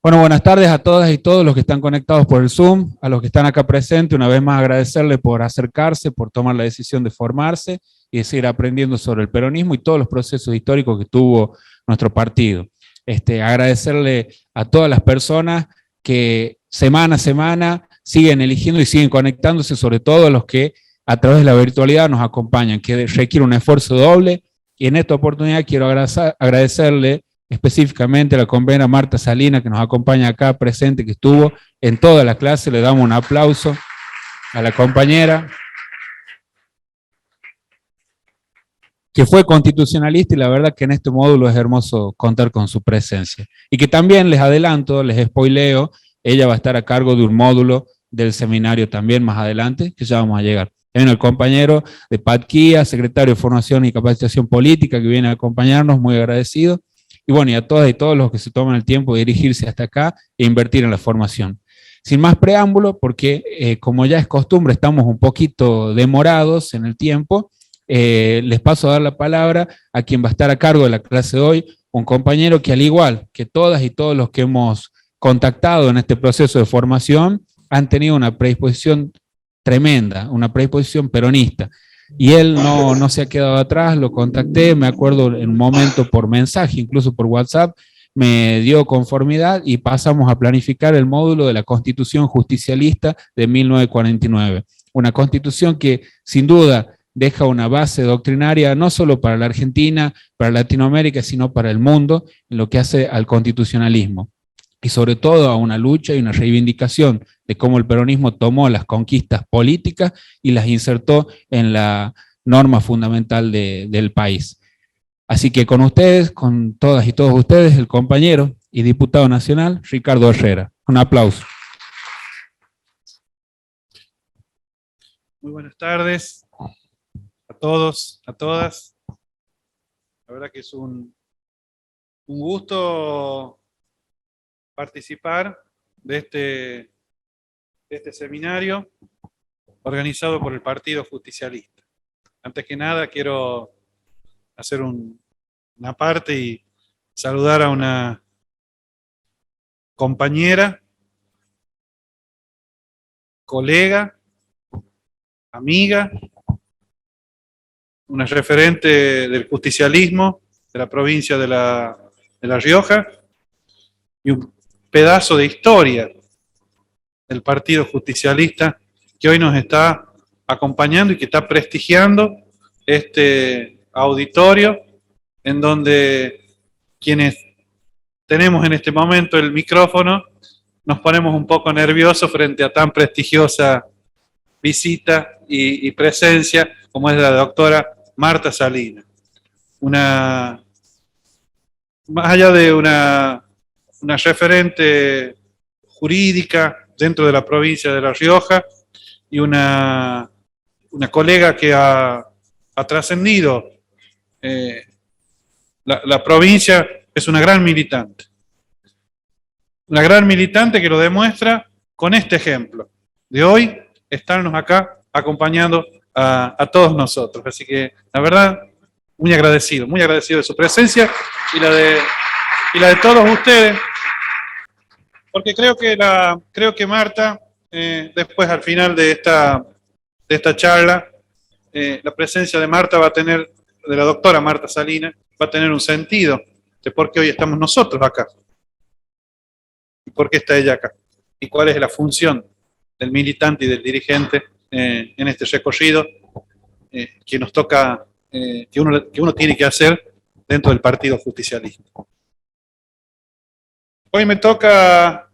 Bueno, buenas tardes a todas y todos los que están conectados por el Zoom, a los que están acá presentes, una vez más agradecerle por acercarse, por tomar la decisión de formarse y de seguir aprendiendo sobre el peronismo y todos los procesos históricos que tuvo nuestro partido. Agradecerle a todas las personas que semana a semana siguen eligiendo y siguen conectándose, sobre todo a los que a través de la virtualidad nos acompañan, que requiere un esfuerzo doble, y en esta oportunidad quiero agradecerle específicamente a la compañera Marta Salina, que nos acompaña acá presente, que estuvo en toda la clase. Le damos un aplauso a la compañera, que fue constitucionalista, y la verdad que en este módulo es hermoso contar con su presencia. Y que también les adelanto, les spoileo, ella va a estar a cargo de un módulo del seminario también más adelante, que ya vamos a llegar. También el compañero de Patquía, secretario de Formación y Capacitación Política, que viene a acompañarnos, muy agradecido. Y bueno, y a todas y todos los que se toman el tiempo de dirigirse hasta acá e invertir en la formación. Sin más preámbulo, porque como ya es costumbre, estamos un poquito demorados en el tiempo, les paso a dar la palabra a quien va a estar a cargo de la clase de hoy, un compañero que al igual que todas y todos los que hemos contactado en este proceso de formación, han tenido una predisposición tremenda, una predisposición peronista. Y él no se ha quedado atrás, lo contacté, me acuerdo en un momento por mensaje, incluso por WhatsApp, me dio conformidad y pasamos a planificar el módulo de la Constitución Justicialista de 1949. Una constitución que sin duda deja una base doctrinaria no solo para la Argentina, para Latinoamérica, sino para el mundo, en lo que hace al constitucionalismo. Y sobre todo a una lucha y una reivindicación de cómo el peronismo tomó las conquistas políticas y las insertó en la norma fundamental del país. Así que con ustedes, con todas y todos ustedes, el compañero y diputado nacional, Ricardo Herrera. Un aplauso. Muy buenas tardes a todos, a todas. La verdad que es un gusto participar de este seminario organizado por el Partido Justicialista. Antes que nada quiero hacer una parte y saludar a una compañera, colega, amiga, una referente del justicialismo de la provincia de La Rioja y un pedazo de historia del Partido Justicialista que hoy nos está acompañando y que está prestigiando este auditorio en donde quienes tenemos en este momento el micrófono nos ponemos un poco nerviosos frente a tan prestigiosa visita y presencia como es la doctora Marta Salina. Más allá de una referente jurídica dentro de la provincia de La Rioja y una colega que ha trascendido la provincia, es una gran militante. Una gran militante que lo demuestra con este ejemplo de hoy, estarnos acá acompañando a todos nosotros. Así que, la verdad, muy agradecido de su presencia y la de todos ustedes, porque creo que Marta, después al final de esta charla, la presencia de Marta de la doctora Marta Salina, va a tener un sentido de por qué hoy estamos nosotros acá. ¿Y por qué está ella acá? ¿Y cuál es la función del militante y del dirigente en este recorrido que nos toca, que uno tiene que hacer dentro del Partido Justicialista? Hoy me toca,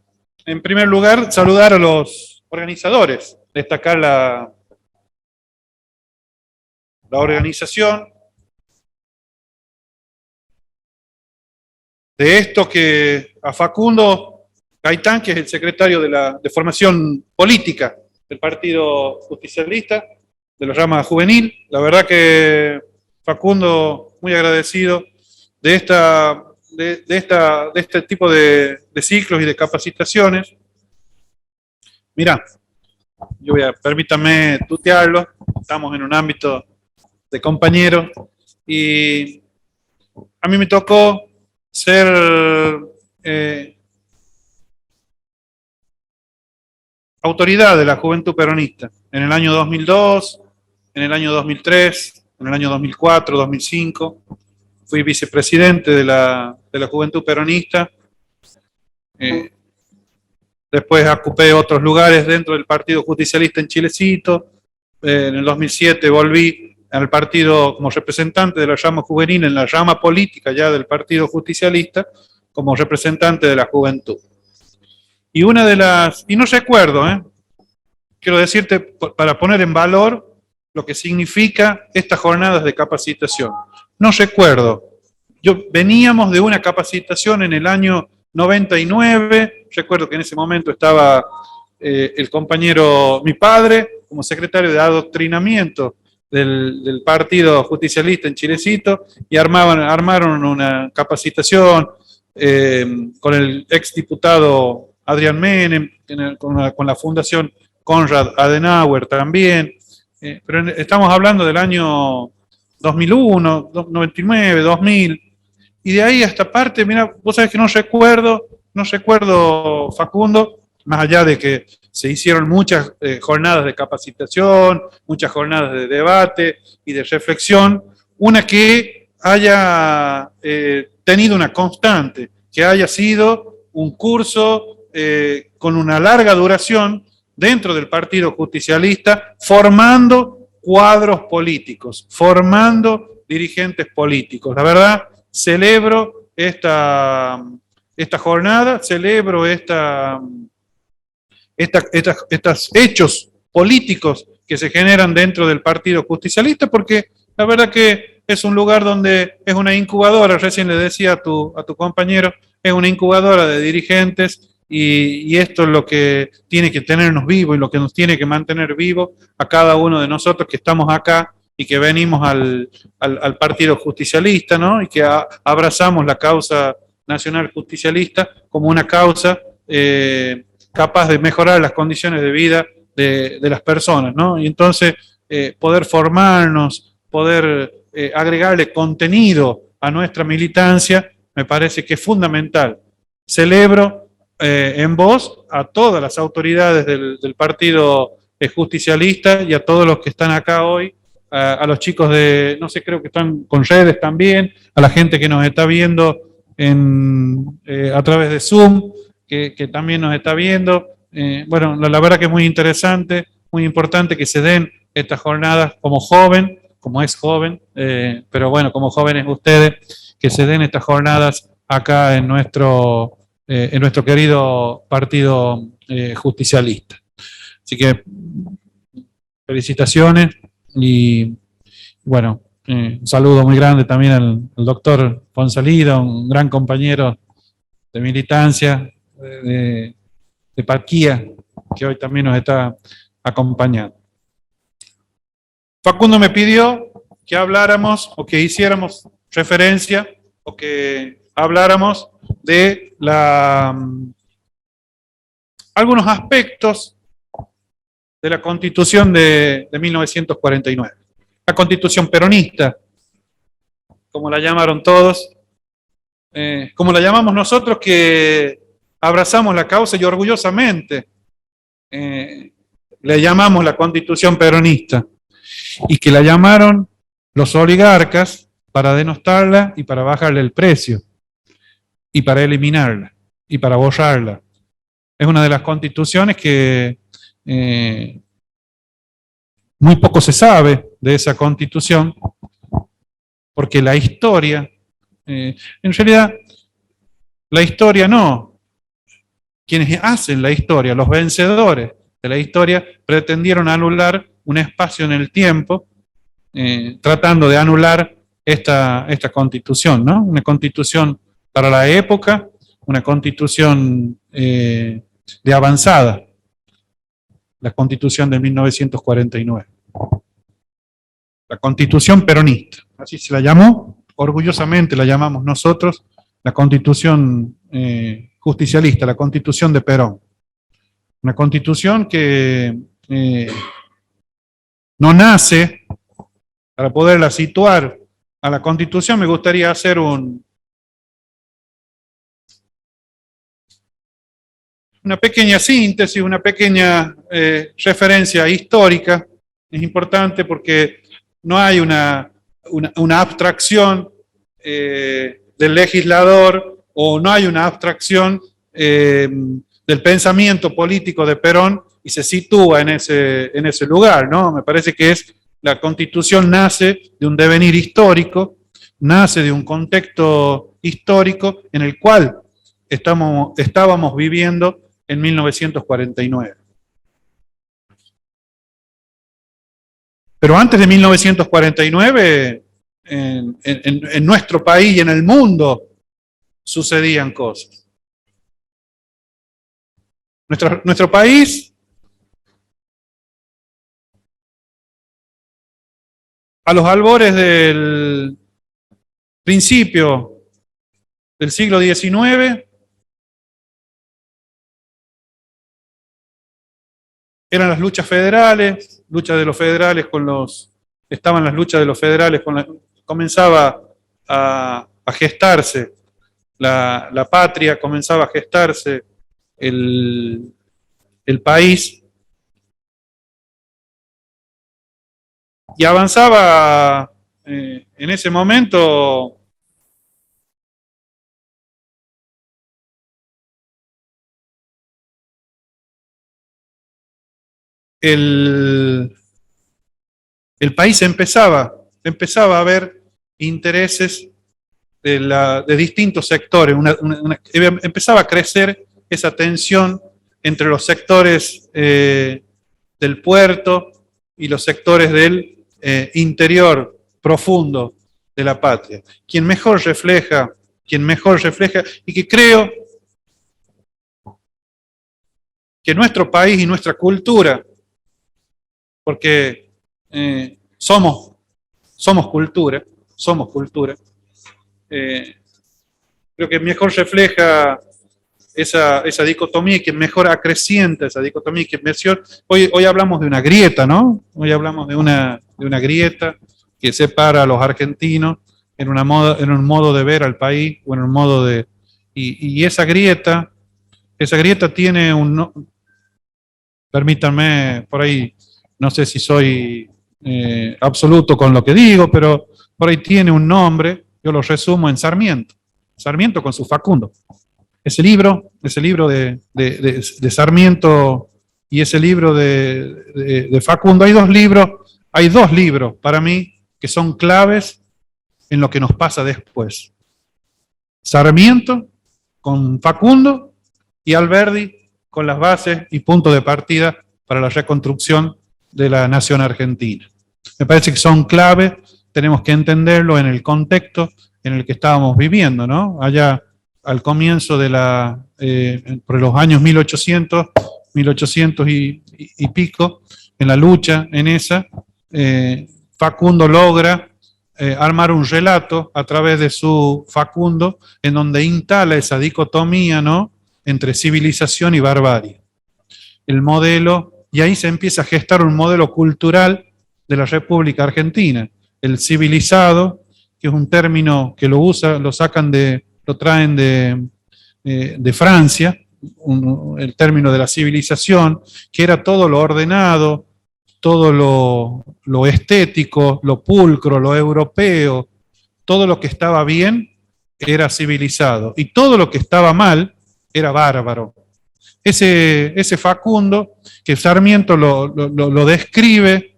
en primer lugar, saludar a los organizadores, destacar la organización de esto, que a Facundo Gaitán, que es el secretario de Formación Política del Partido Justicialista, de la rama juvenil. La verdad que Facundo, muy agradecido de este tipo de ciclos y de capacitaciones. Mirá, permítame tutearlo, estamos en un ámbito de compañeros, y a mí me tocó ser autoridad de la juventud peronista. En el año 2002, en el año 2003, en el año 2004, 2005, fui vicepresidente de la juventud peronista. Después ocupé otros lugares dentro del Partido Justicialista en Chilecito. En el 2007 volví al partido como representante de la rama juvenil, en la rama política ya del Partido Justicialista, como representante de la juventud. Y una de las, y no recuerdo, quiero decirte, para poner en valor lo que significa estas jornadas de capacitación. No recuerdo, veníamos de una capacitación en el año 99, recuerdo que en ese momento estaba el compañero, mi padre, como secretario de adoctrinamiento del Partido Justicialista en Chilecito, y armaron una capacitación con el exdiputado Adrián Menem, con la Fundación Konrad Adenauer también, pero estamos hablando del año 2001, 99, 2000, y de ahí hasta parte, mira, vos sabés que no recuerdo, Facundo, más allá de que se hicieron muchas jornadas de capacitación, muchas jornadas de debate y de reflexión, una que haya tenido una constante, que haya sido un curso con una larga duración dentro del Partido Justicialista, formando cuadros políticos, formando dirigentes políticos. La verdad, celebro esta jornada, celebro estos hechos políticos que se generan dentro del Partido Justicialista, porque la verdad que es un lugar donde es una incubadora, recién le decía a tu compañero, es una incubadora de dirigentes, y esto es lo que tiene que tenernos vivos y lo que nos tiene que mantener vivos a cada uno de nosotros que estamos acá y que venimos al Partido Justicialista, ¿no? Y que abrazamos la causa nacional justicialista como una causa capaz de mejorar las condiciones de vida de las personas, ¿no? Y entonces poder formarnos, poder agregarle contenido a nuestra militancia, me parece que es fundamental. Celebro en vos a todas las autoridades del Partido Justicialista y a todos los que están acá hoy, a los chicos de, no sé, creo que están con redes también, a la gente que nos está viendo a través de Zoom, que también nos está viendo. Bueno, la verdad que es muy interesante, muy importante que se den estas jornadas como joven, como es joven, pero bueno, como jóvenes ustedes, que se den estas jornadas acá en nuestro querido Partido Justicialista. Así que felicitaciones y bueno, un saludo muy grande también al doctor Fonsalida, un gran compañero de militancia, de Parquía, que hoy también nos está acompañando. Facundo me pidió que habláramos o que hiciéramos referencia o que habláramos de algunos aspectos de la Constitución de 1949. La Constitución peronista, como la llamaron todos, como la llamamos nosotros que abrazamos la causa y orgullosamente le llamamos la Constitución peronista, y que la llamaron los oligarcas para denostarla y para bajarle el precio, y para eliminarla, y para borrarla. Es una de las constituciones que muy poco se sabe de esa constitución, porque la historia, en realidad, la historia no. Quienes hacen la historia, los vencedores de la historia, pretendieron anular un espacio en el tiempo, tratando de anular esta constitución, ¿no? Una constitución para la época, una constitución de avanzada, la constitución de 1949. La constitución peronista, así se la llamó, orgullosamente la llamamos nosotros, la constitución justicialista, la constitución de Perón. Una constitución que no nace, para poderla situar a la constitución, me gustaría hacer una pequeña síntesis, una pequeña referencia histórica. Es importante porque no hay una abstracción del legislador, o no hay una abstracción del pensamiento político de Perón y se sitúa en ese lugar, ¿no? Me parece que la Constitución nace de un devenir histórico, nace de un contexto histórico en el cual estábamos viviendo en 1949. Pero antes de 1949, en nuestro país y en el mundo sucedían cosas. Nuestro país, a los albores del principio del siglo XIX, eran las luchas federales, estaban las luchas de los federales, comenzaba a gestarse la patria, comenzaba a gestarse el país, y avanzaba en ese momento el país empezaba a ver intereses de distintos sectores, empezaba a crecer esa tensión entre los sectores del puerto y los sectores del interior profundo de la patria. Quien mejor refleja, y que creo que nuestro país y nuestra cultura, porque somos cultura, creo que mejor refleja esa dicotomía, y que mejor acrecienta esa dicotomía, que hoy hablamos de una grieta, ¿no? Hoy hablamos de una grieta que separa a los argentinos en un modo de ver al país, o en un modo de... Y esa grieta tiene permítanme, por ahí, no sé si soy absoluto con lo que digo, pero por ahí tiene un nombre, yo lo resumo en Sarmiento. Sarmiento con su Facundo. Ese libro de Sarmiento y ese libro de Facundo, hay dos libros para mí que son claves en lo que nos pasa después. Sarmiento con Facundo y Alberdi con las bases y puntos de partida para la reconstrucción de la nación argentina. Me parece que son claves, tenemos que entenderlo en el contexto en el que estábamos viviendo, ¿no? Allá al comienzo por los años 1800 y pico, en la lucha en esa, Facundo logra armar un relato a través de su Facundo, en donde instala esa dicotomía, ¿no?, entre civilización y barbarie. El modelo, y ahí se empieza a gestar un modelo cultural de la República Argentina. El civilizado, que es un término que lo traen de Francia, el término de la civilización, que era todo lo ordenado, todo lo estético, lo pulcro, lo europeo, todo lo que estaba bien era civilizado, y todo lo que estaba mal era bárbaro. Ese Facundo, que Sarmiento lo describe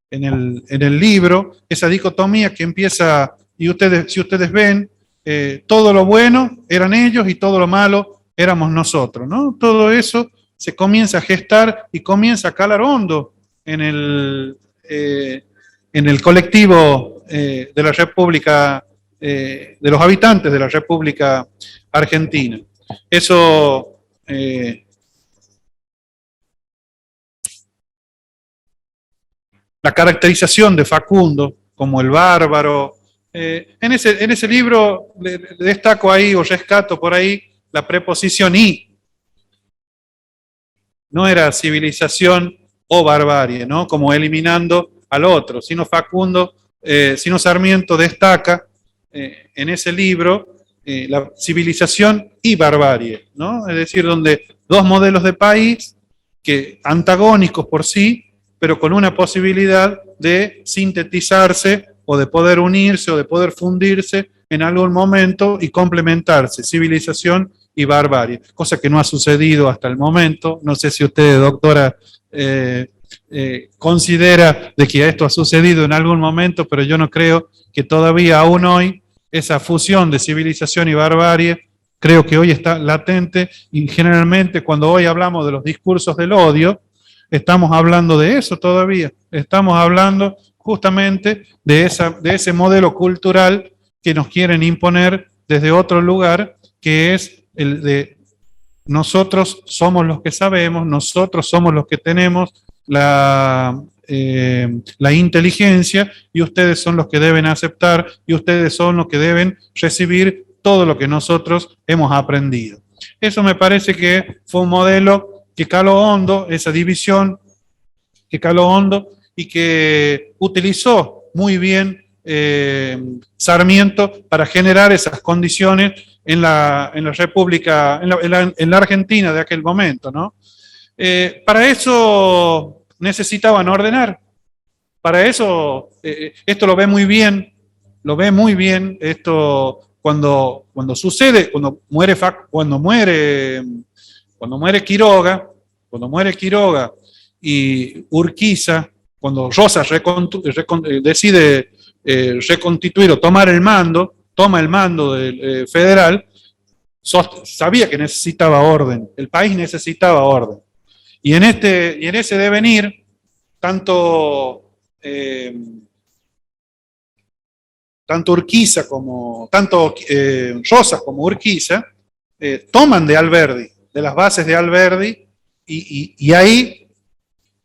en el libro, esa dicotomía que empieza, y si ustedes ven, todo lo bueno eran ellos y todo lo malo éramos nosotros, ¿no? Todo eso se comienza a gestar y comienza a calar hondo en el colectivo de la República, de los habitantes de la República Argentina. Eso la caracterización de Facundo como el bárbaro. En ese libro le destaco ahí, o rescato por ahí, la preposición "y". No era civilización o barbarie, ¿no?, como eliminando al otro, sino Sarmiento destaca en ese libro la civilización y barbarie, ¿no? Es decir, donde dos modelos de país que antagónicos por sí, pero con una posibilidad de sintetizarse o de poder unirse o de poder fundirse en algún momento y complementarse, civilización y barbarie, cosa que no ha sucedido hasta el momento. No sé si usted, doctora, considera de que esto ha sucedido en algún momento, pero yo no creo que todavía aún hoy esa fusión de civilización y barbarie creo que hoy está latente, y generalmente cuando hoy hablamos de los discursos del odio, estamos hablando de eso todavía. Estamos hablando justamente de ese modelo cultural que nos quieren imponer desde otro lugar, que es el de nosotros somos los que sabemos, nosotros somos los que tenemos la inteligencia, y ustedes son los que deben aceptar, y ustedes son los que deben recibir todo lo que nosotros hemos aprendido. Eso me parece que fue un modelo que caló hondo, esa división que caló hondo y que utilizó muy bien Sarmiento para generar esas condiciones en la República, en la Argentina de aquel momento, ¿no? Para eso necesitaban ordenar, para eso, esto lo ve muy bien esto cuando sucede, cuando muere Quiroga y Urquiza, cuando Rosas decide reconstituir o toma el mando del federal, sabía que necesitaba orden, el país necesitaba orden. Y en ese devenir, tanto Urquiza tanto Rosas como Urquiza toman de Alberdi, de las bases de Alberdi, y ahí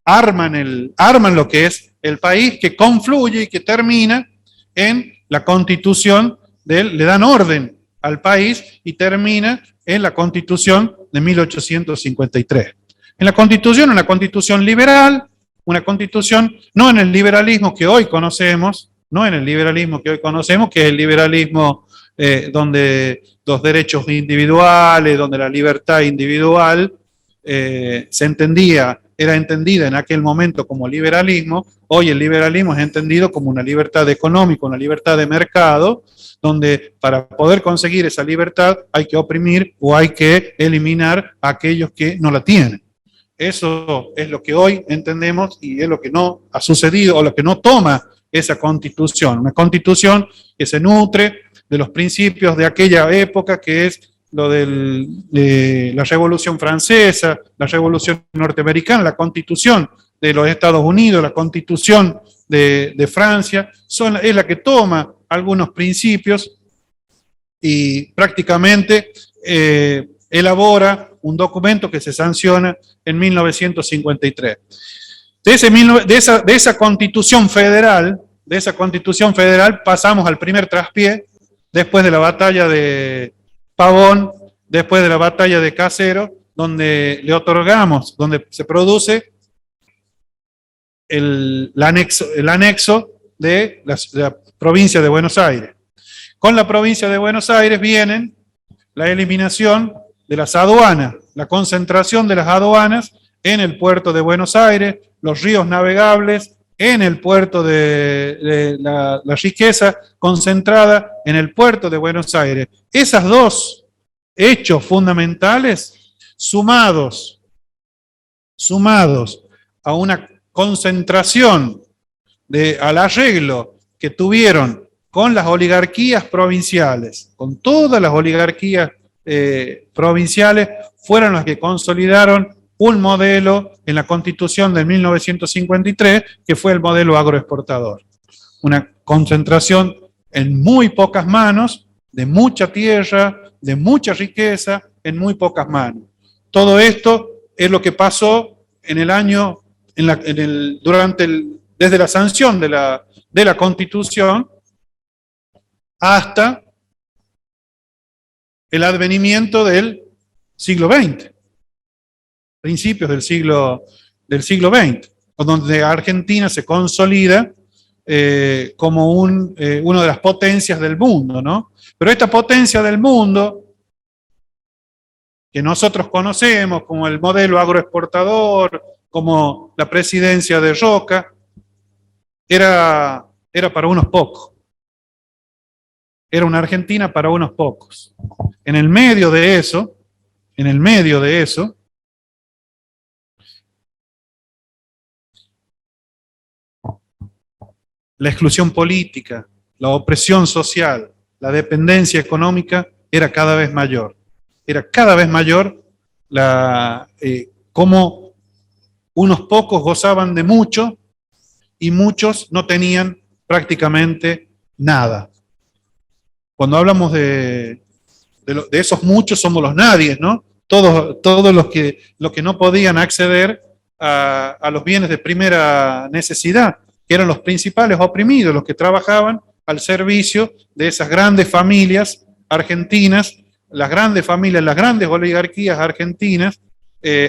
arman lo que es el país, que confluye y que termina en la Constitución le dan orden al país y termina en la Constitución de 1853. En la Constitución, una Constitución liberal, una Constitución no en el liberalismo que hoy conocemos, que es el liberalismo donde los derechos individuales, donde la libertad individual era entendida en aquel momento como liberalismo. Hoy el liberalismo es entendido como una libertad económica, una libertad de mercado, donde para poder conseguir esa libertad hay que oprimir o hay que eliminar a aquellos que no la tienen. Eso es lo que hoy entendemos y es lo que no ha sucedido o lo que no toma esa constitución. Una constitución que se nutre de los principios de aquella época, que es lo de la Revolución Francesa, la Revolución Norteamericana, la Constitución de los Estados Unidos, la Constitución de Francia, es la que toma algunos principios y prácticamente elabora un documento que se sanciona en 1953. De esa Constitución federal, pasamos al primer traspié, después de la batalla de Pavón, después de la batalla de Caseros, donde le otorgamos, donde se produce el anexo de la provincia de Buenos Aires. Con la provincia de Buenos Aires vienen la eliminación de las aduanas, la concentración de las aduanas en el puerto de Buenos Aires, los ríos navegables en el puerto de la riqueza concentrada en el puerto de Buenos Aires. Esos dos hechos fundamentales, sumados a una concentración al arreglo que tuvieron con las oligarquías provinciales, con todas las oligarquías provinciales, fueron las que consolidaron un modelo en la Constitución de 1953, que fue el modelo agroexportador. Una concentración en muy pocas manos, de mucha tierra, de mucha riqueza, en muy pocas manos. Todo esto es lo que pasó en el año, desde la sanción de la Constitución hasta el advenimiento del siglo XX, principios del siglo XX, donde Argentina se consolida como una de las potencias del mundo, ¿no? Pero esta potencia del mundo, que nosotros conocemos como el modelo agroexportador, como la presidencia de Roca, era para unos pocos. Era una Argentina para unos pocos. En el medio de eso, la exclusión política, la opresión social, la dependencia económica era cada vez mayor. Era cada vez mayor cómo unos pocos gozaban de mucho y muchos no tenían prácticamente nada. Cuando hablamos de esos muchos somos los nadies, ¿no? Todos los que no podían acceder a los bienes de primera necesidad, que eran los principales oprimidos, los que trabajaban al servicio de esas grandes familias argentinas, las grandes familias, las grandes oligarquías argentinas,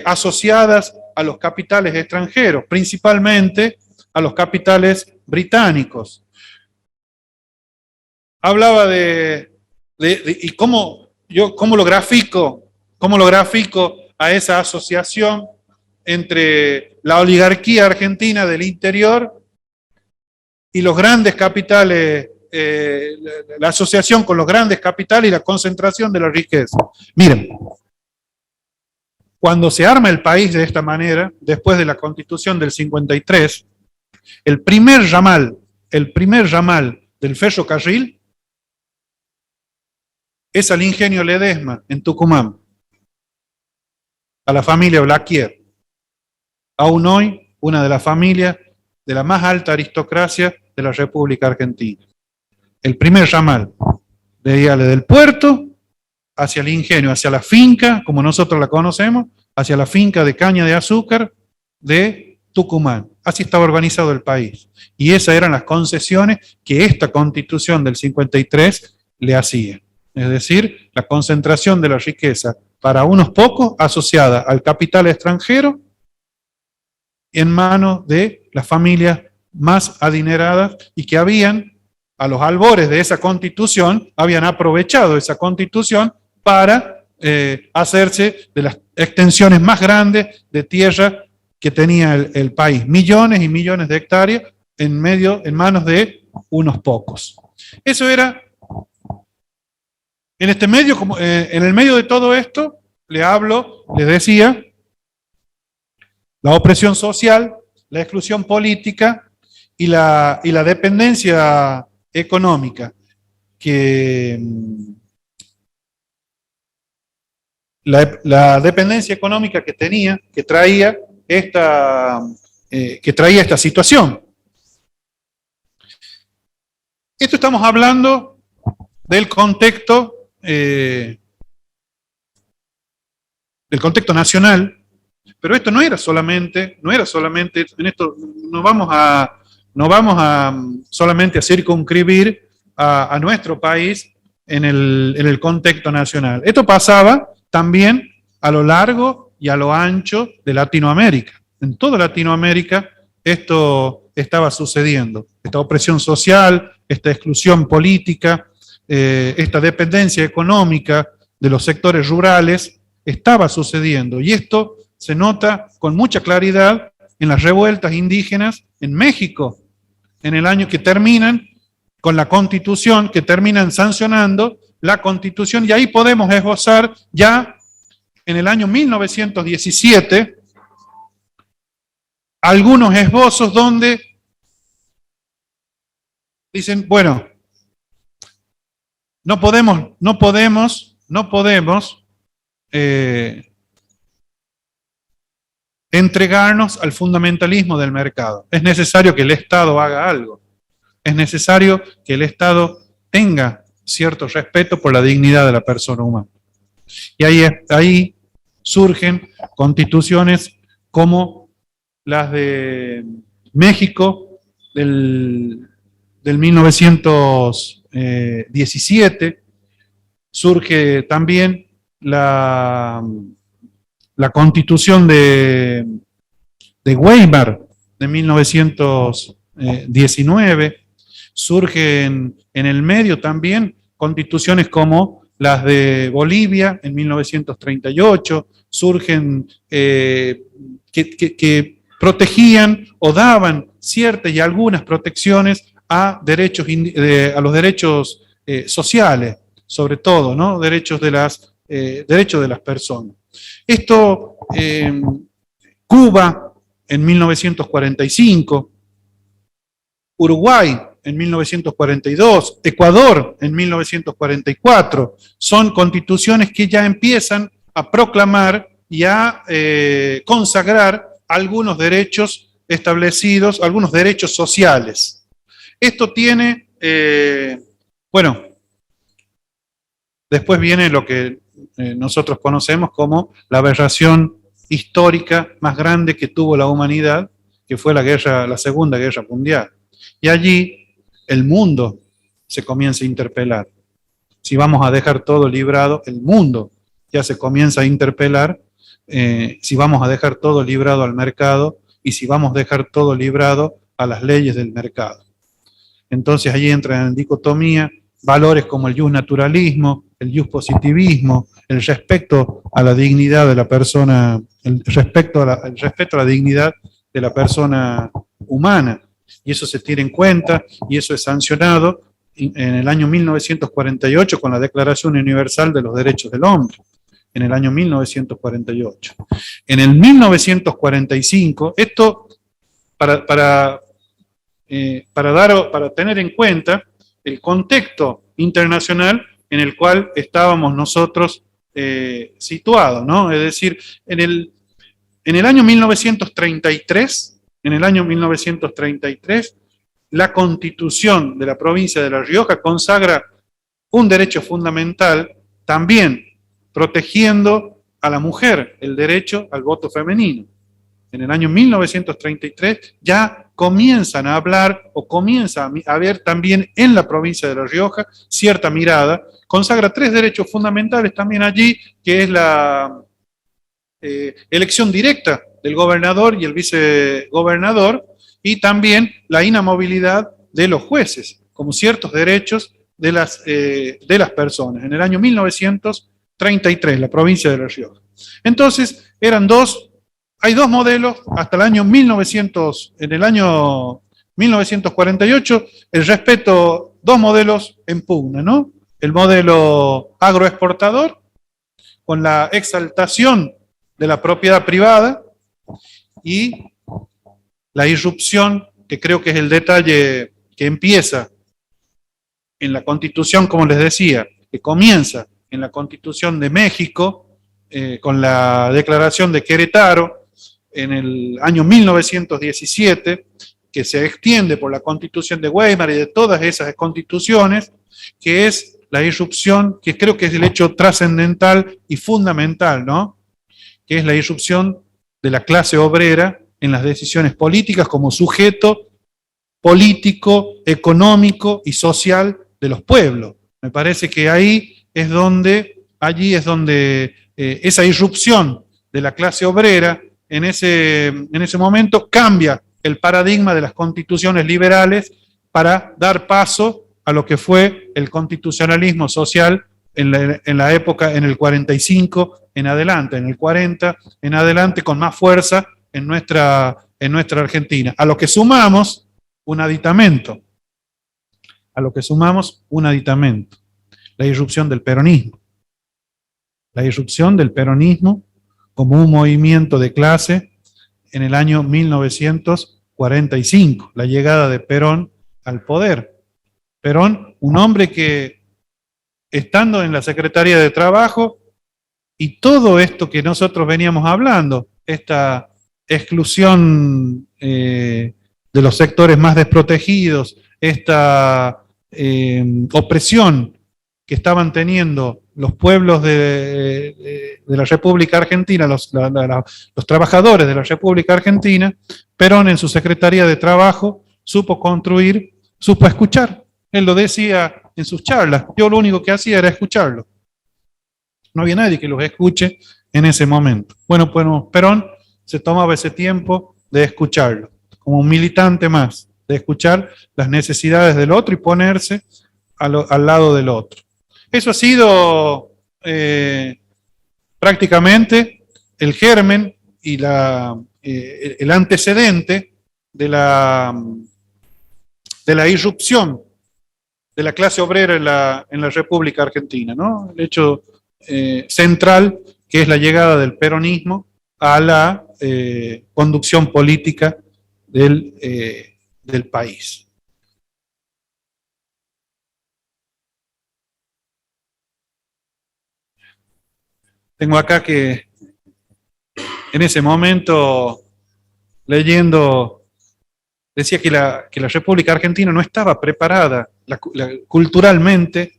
asociadas a los capitales extranjeros, principalmente a los capitales británicos. Hablaba y cómo lo grafico a esa asociación entre la oligarquía argentina del interior y los grandes capitales, la asociación con los grandes capitales y la concentración de la riqueza. Miren, cuando se arma el país de esta manera, después de la Constitución del 53, el primer ramal del ferrocarril es al ingenio Ledesma, en Tucumán, a la familia Blaquier. Aún hoy, una de las familias de la más alta aristocracia de la República Argentina. El primer ramal, del puerto hacia el ingenio, hacia la finca, como nosotros la conocemos, hacia la finca de caña de azúcar de Tucumán. Así estaba organizado el país. Y esas eran las concesiones que esta Constitución del 53 le hacía. Es decir, la concentración de la riqueza para unos pocos asociada al capital extranjero en manos de las familias más adineradas y que habían, a los albores de esa Constitución, habían aprovechado esa Constitución para hacerse de las extensiones más grandes de tierra que tenía el país. Millones y millones de hectáreas en manos de unos pocos. Eso era, en el medio de todo esto, les decía, la opresión social, la exclusión política y la dependencia económica, la dependencia económica que traía esta situación. Esto estamos hablando del contexto nacional, pero esto no era solamente, en esto no vamos a solamente a circunscribir a nuestro país en el contexto nacional. Esto pasaba también a lo largo y a lo ancho de Latinoamérica. En toda Latinoamérica esto estaba sucediendo. Esta opresión social, esta exclusión política, esta dependencia económica de los sectores rurales estaba sucediendo. Y esto se nota con mucha claridad en las revueltas indígenas en México, en el año que terminan con la Constitución, que terminan sancionando la Constitución, y ahí podemos esbozar ya en el año 1917 algunos esbozos donde dicen, bueno, no podemos entregarnos al fundamentalismo del mercado. Es necesario que el Estado haga algo. Es necesario que el Estado tenga cierto respeto por la dignidad de la persona humana. Y ahí surgen constituciones como las de México del 1917, surge también la Constitución de Weimar de 1900 XIX, surgen en el medio también constituciones como las de Bolivia en 1938, surgen que protegían o daban ciertas y algunas protecciones a los derechos sociales, sobre todo, ¿no? Derechos de las personas. Esto, Cuba en 1945, Uruguay en 1942, Ecuador en 1944, son constituciones que ya empiezan a proclamar y a consagrar algunos derechos establecidos, algunos derechos sociales. Esto tiene, bueno, después viene lo que nosotros conocemos como la aberración histórica más grande que tuvo la humanidad, que fue la Segunda Guerra Mundial. Y allí el mundo se comienza a interpelar. Si vamos a dejar todo librado, el mundo ya se comienza a interpelar, si vamos a dejar todo librado al mercado y si vamos a dejar todo librado a las leyes del mercado. Entonces allí entran en dicotomía valores como el justnaturalismo, el justpositivismo, el respeto a la dignidad de la persona, el respeto a la dignidad de la persona humana. Y eso se tiene en cuenta y eso es sancionado en el año 1948 con la Declaración Universal de los Derechos del Hombre, en el año 1948. En el 1945, esto para tener en cuenta el contexto internacional en el cual estábamos nosotros situados, ¿no? Es decir, en el año 1933, la Constitución de la provincia de La Rioja consagra un derecho fundamental, también protegiendo a la mujer, el derecho al voto femenino. En el año 1933 ya comienzan a hablar o comienza a haber también en la provincia de La Rioja cierta mirada, consagra 3 derechos fundamentales también allí, que es la elección directa del gobernador y el vicegobernador, y también la inamovilidad de los jueces, como ciertos derechos de las personas. En el año 1933, la provincia de La Rioja. Entonces, hay dos modelos hasta el año 1900, en el año 1948, dos modelos en pugna, ¿no? El modelo agroexportador, con la exaltación de la propiedad privada, y la irrupción, que creo que es el detalle que empieza en la Constitución, como les decía, que comienza en la Constitución de México, con la Declaración de Querétaro, en el año 1917, que se extiende por la Constitución de Weimar y de todas esas constituciones, que es la irrupción, que creo que es el hecho trascendental y fundamental, ¿no? Que es la irrupción de la clase obrera en las decisiones políticas como sujeto político, económico y social de los pueblos. Me parece que allí es donde esa irrupción de la clase obrera en ese momento cambia el paradigma de las constituciones liberales para dar paso a lo que fue el constitucionalismo social en la época, en el 45 en adelante, en el 40 en adelante, con más fuerza en nuestra Argentina. A lo que sumamos un aditamento, la irrupción del peronismo. La irrupción del peronismo como un movimiento de clase en el año 1945, la llegada de Perón al poder. Perón, un hombre que, estando en la Secretaría de Trabajo, y todo esto que nosotros veníamos hablando, esta exclusión de los sectores más desprotegidos, esta opresión que estaban teniendo los pueblos de la República Argentina, los trabajadores de la República Argentina, Perón en su Secretaría de Trabajo supo escuchar. Él lo decía en sus charlas, yo lo único que hacía era escucharlo. No había nadie que los escuche en ese momento. Bueno, Perón se tomaba ese tiempo de escucharlo, como un militante más, de escuchar las necesidades del otro y ponerse al lado del otro. Eso ha sido prácticamente el germen y el antecedente de la irrupción de la clase obrera en la República Argentina, ¿no? El hecho central, que es la llegada del peronismo a la conducción política del país. Tengo acá que en ese momento, leyendo, decía que la República Argentina no estaba preparada culturalmente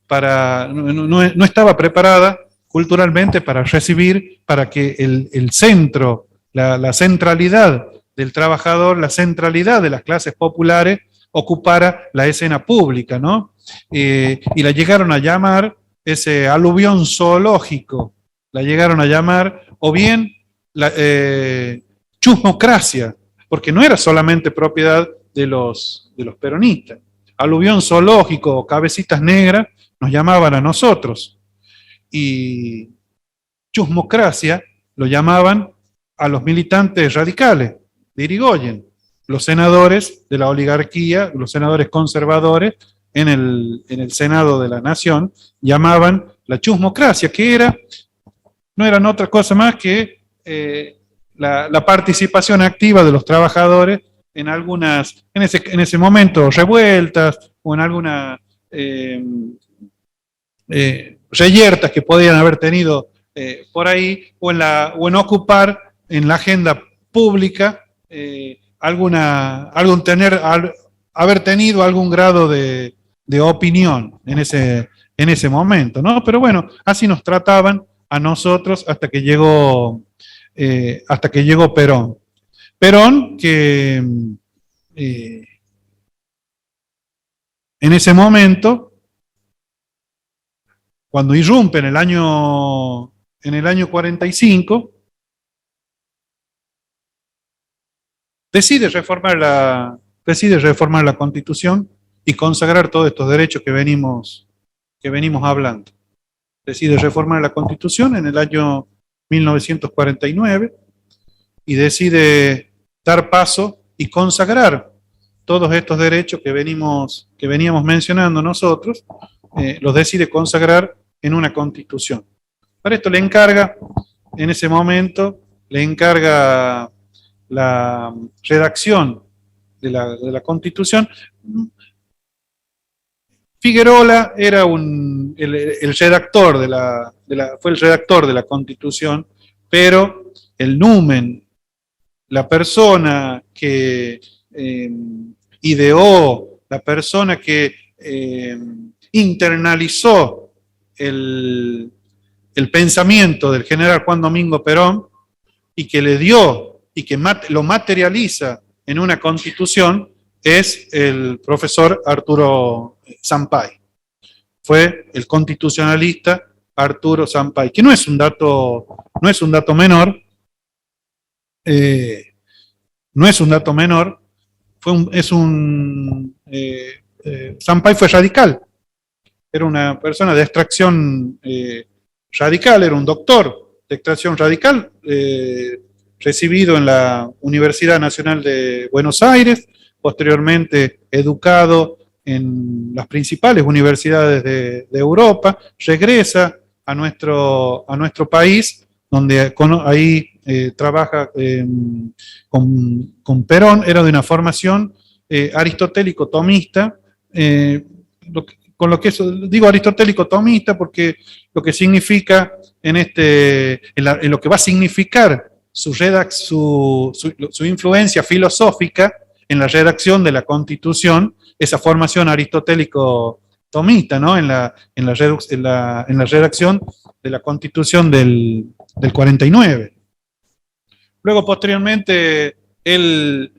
no estaba preparada culturalmente para recibir, para que el centro, la centralidad del trabajador, la centralidad de las clases populares ocupara la escena pública, ¿no? Y la llegaron a llamar ese aluvión zoológico, la llegaron a llamar, o bien chusmocracia, porque no era solamente propiedad de los peronistas. Aluvión zoológico, cabecitas negras, nos llamaban a nosotros. Y chusmocracia lo llamaban a los militantes radicales de Irigoyen, los senadores de la oligarquía, los senadores conservadores en el Senado de la Nación, llamaban la chusmocracia, que no eran otra cosa más que la participación activa de los trabajadores en ese momento, revueltas o en algunas reyertas que podían haber tenido por ahí, o en ocupar en la agenda pública haber tenido algún grado de opinión en ese momento, ¿no? Pero bueno, así nos trataban a nosotros hasta que llegó Perón. Perón, que en ese momento, cuando irrumpe en el año 45, decide reformar la Constitución y consagrar todos estos derechos que venimos hablando. Decide reformar la Constitución en el año 1949 y decide dar paso y consagrar todos estos derechos que veníamos mencionando nosotros, los decide consagrar en una Constitución. Para esto en ese momento, le encarga la redacción de la Constitución. Figuerola era el redactor fue el redactor de la Constitución, pero el numen, la persona que ideó, la persona que internalizó el pensamiento del general Juan Domingo Perón y que le dio y que lo materializa en una Constitución es el profesor Arturo Sampay. Fue el constitucionalista Arturo Sampay, que no es un dato menor, Sampay fue radical, era una persona de extracción radical, era un doctor de extracción radical, recibido en la Universidad Nacional de Buenos Aires, posteriormente educado en las principales universidades de Europa, regresa a nuestro país, donde ahí trabaja con Perón, era de una formación aristotélico-tomista, digo aristotélico-tomista porque lo que significa en lo que va a significar su influencia filosófica en la redacción de la Constitución, esa formación aristotélico-tomista, ¿no? en la redacción de la Constitución del 49. Luego, posteriormente, él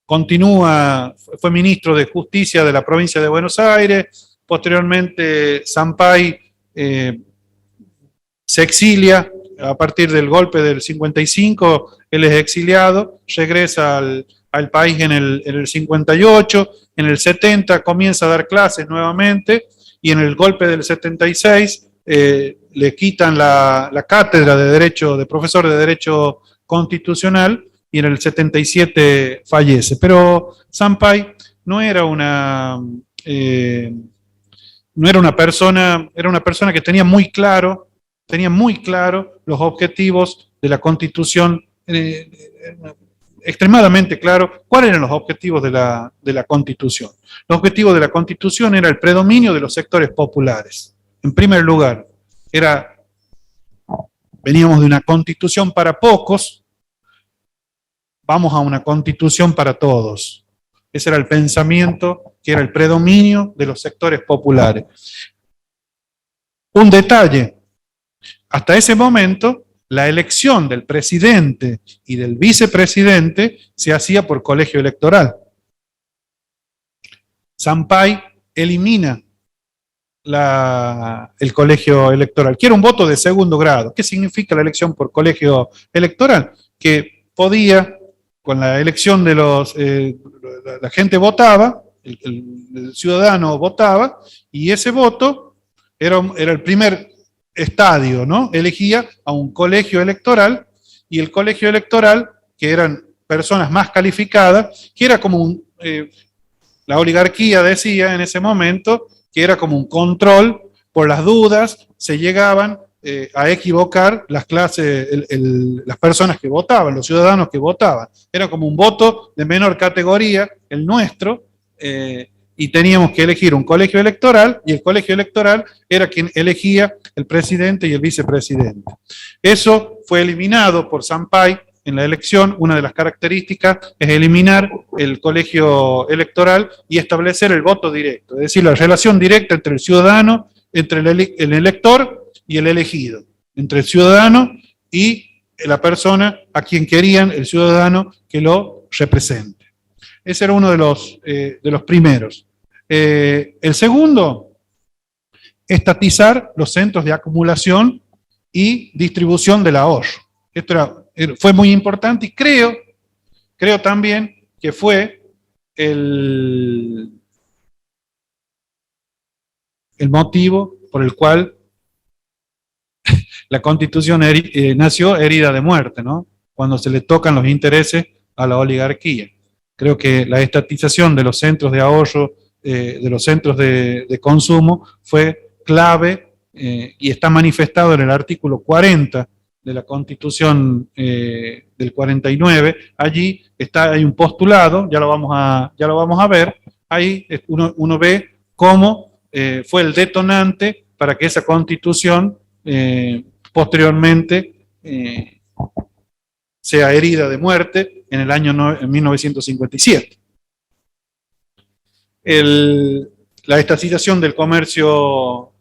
fue ministro de Justicia de la provincia de Buenos Aires. Posteriormente, Sampay se exilia a partir del golpe del 55 él es exiliado, regresa al país en el 58, en el 70 comienza a dar clases nuevamente, y en el golpe del 76 le quitan la cátedra de Derecho, de profesor de Derecho Constitucional, y en el 77 fallece. Pero Sampaio no era una persona, era una persona que tenía muy claro los objetivos de la Constitución, extremadamente claro cuáles eran los objetivos de la Constitución. Los objetivos de la Constitución era el predominio de los sectores populares. En primer lugar, veníamos de una Constitución para pocos, vamos a una Constitución para todos. Ese era el pensamiento, que era el predominio de los sectores populares. Un detalle, hasta ese momento, la elección del presidente y del vicepresidente se hacía por colegio electoral. Sampaio elimina el colegio electoral, que era un voto de segundo grado. ¿Qué significa la elección por colegio electoral? Que podía, con la elección de la gente votaba, el ciudadano votaba, y ese voto era el primer estadio, ¿no? Elegía a un colegio electoral, y el colegio electoral, que eran personas más calificadas, que era como la oligarquía decía en ese momento, que era como un control, por las dudas, se llegaban a equivocar las clases, las personas que votaban, los ciudadanos que votaban. Era como un voto de menor categoría, el nuestro, y teníamos que elegir un colegio electoral, y el colegio electoral era quien elegía el presidente y el vicepresidente. Eso fue eliminado por Sampaio en la elección. Una de las características es eliminar el colegio electoral y establecer el voto directo, es decir, la relación directa entre el ciudadano, entre el elector y el elegido, entre el ciudadano y la persona a quien querían, el ciudadano que lo represente. Ese era uno de los primeros. El segundo, estatizar los centros de acumulación y distribución del ahorro. Esto fue muy importante, y creo también que fue el motivo por el cual la Constitución nació herida de muerte, ¿no? Cuando se le tocan los intereses a la oligarquía. Creo que la estatización de los centros de ahorro, de los centros de consumo, fue clave, y está manifestado en el artículo 40 de la Constitución del 49. Allí hay un postulado, ya lo vamos a ver. Ahí uno ve cómo fue el detonante para que esa Constitución posteriormente sea herida de muerte en el año 1957. La estatización del comercio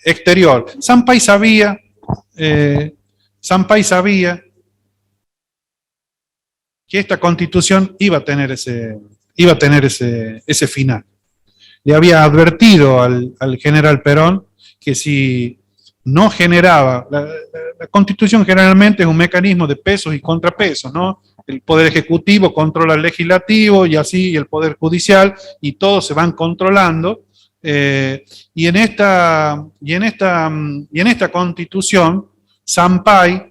exterior. Sampaio sabía que esta Constitución iba a tener ese final. Le había advertido al general Perón que si no generaba, la Constitución generalmente es un mecanismo de pesos y contrapesos, ¿no? El Poder Ejecutivo controla al Legislativo, y así el Poder Judicial, y todos se van controlando. Y en esta Constitución, Sampaio,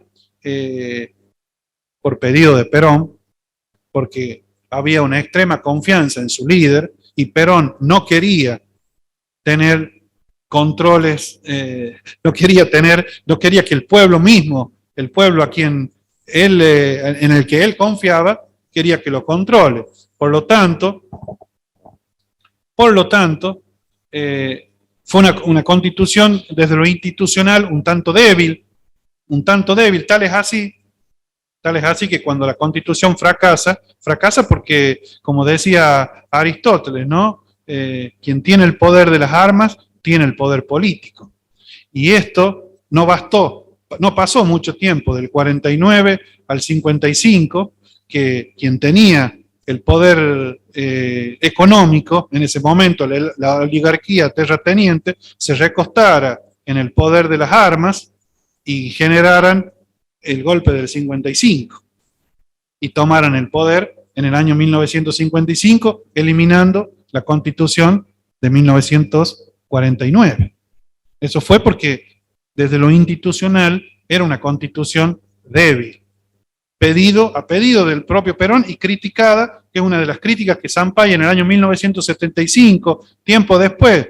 por pedido de Perón, porque había una extrema confianza en su líder, y Perón no quería tener controles, no quería que el pueblo mismo, el pueblo en el que él confiaba, quería que lo controle. Por lo tanto, fue una Constitución desde lo institucional un tanto débil, tal es así que cuando la Constitución fracasa porque, como decía Aristóteles, ¿no? Quien tiene el poder de las armas tiene el poder político. Y esto no pasó mucho tiempo, del 49 al 55, que quien tenía el poder económico en ese momento, la oligarquía terrateniente, se recostara en el poder de las armas y generaran el golpe del 55. y tomaran el poder en el año 1955, eliminando la Constitución de 1949. Eso fue porque desde lo institucional era una constitución débil, a pedido del propio Perón y criticada, que es una de las críticas que Sampaio en el año 1975, tiempo después,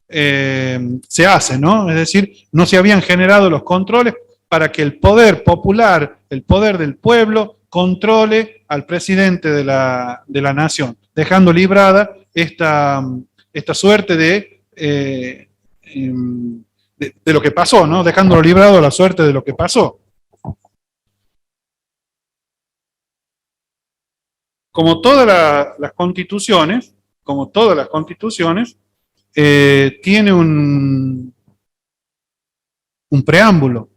se hace, ¿no? Es decir, no se habían generado los controles para que el poder popular, el poder del pueblo, controle al presidente de la nación, dejando librada esta suerte de lo que pasó, ¿no? Dejándolo librado a la suerte de lo que pasó. Como todas las constituciones, tiene un preámbulo.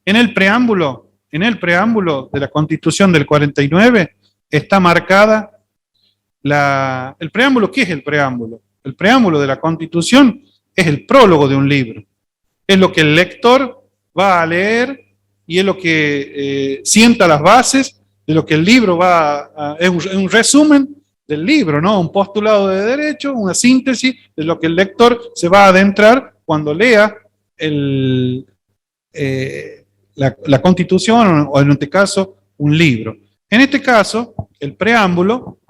En el preámbulo de la Constitución del 49 está marcada el preámbulo. ¿Qué es el preámbulo? El preámbulo de la Constitución es el prólogo de un libro. Es lo que el lector va a leer y es lo que sienta las bases de lo que el libro es un resumen del libro, ¿no? Un postulado de derecho, una síntesis de lo que el lector se va a adentrar cuando lea la Constitución o en este caso un libro. En este caso, el preámbulo,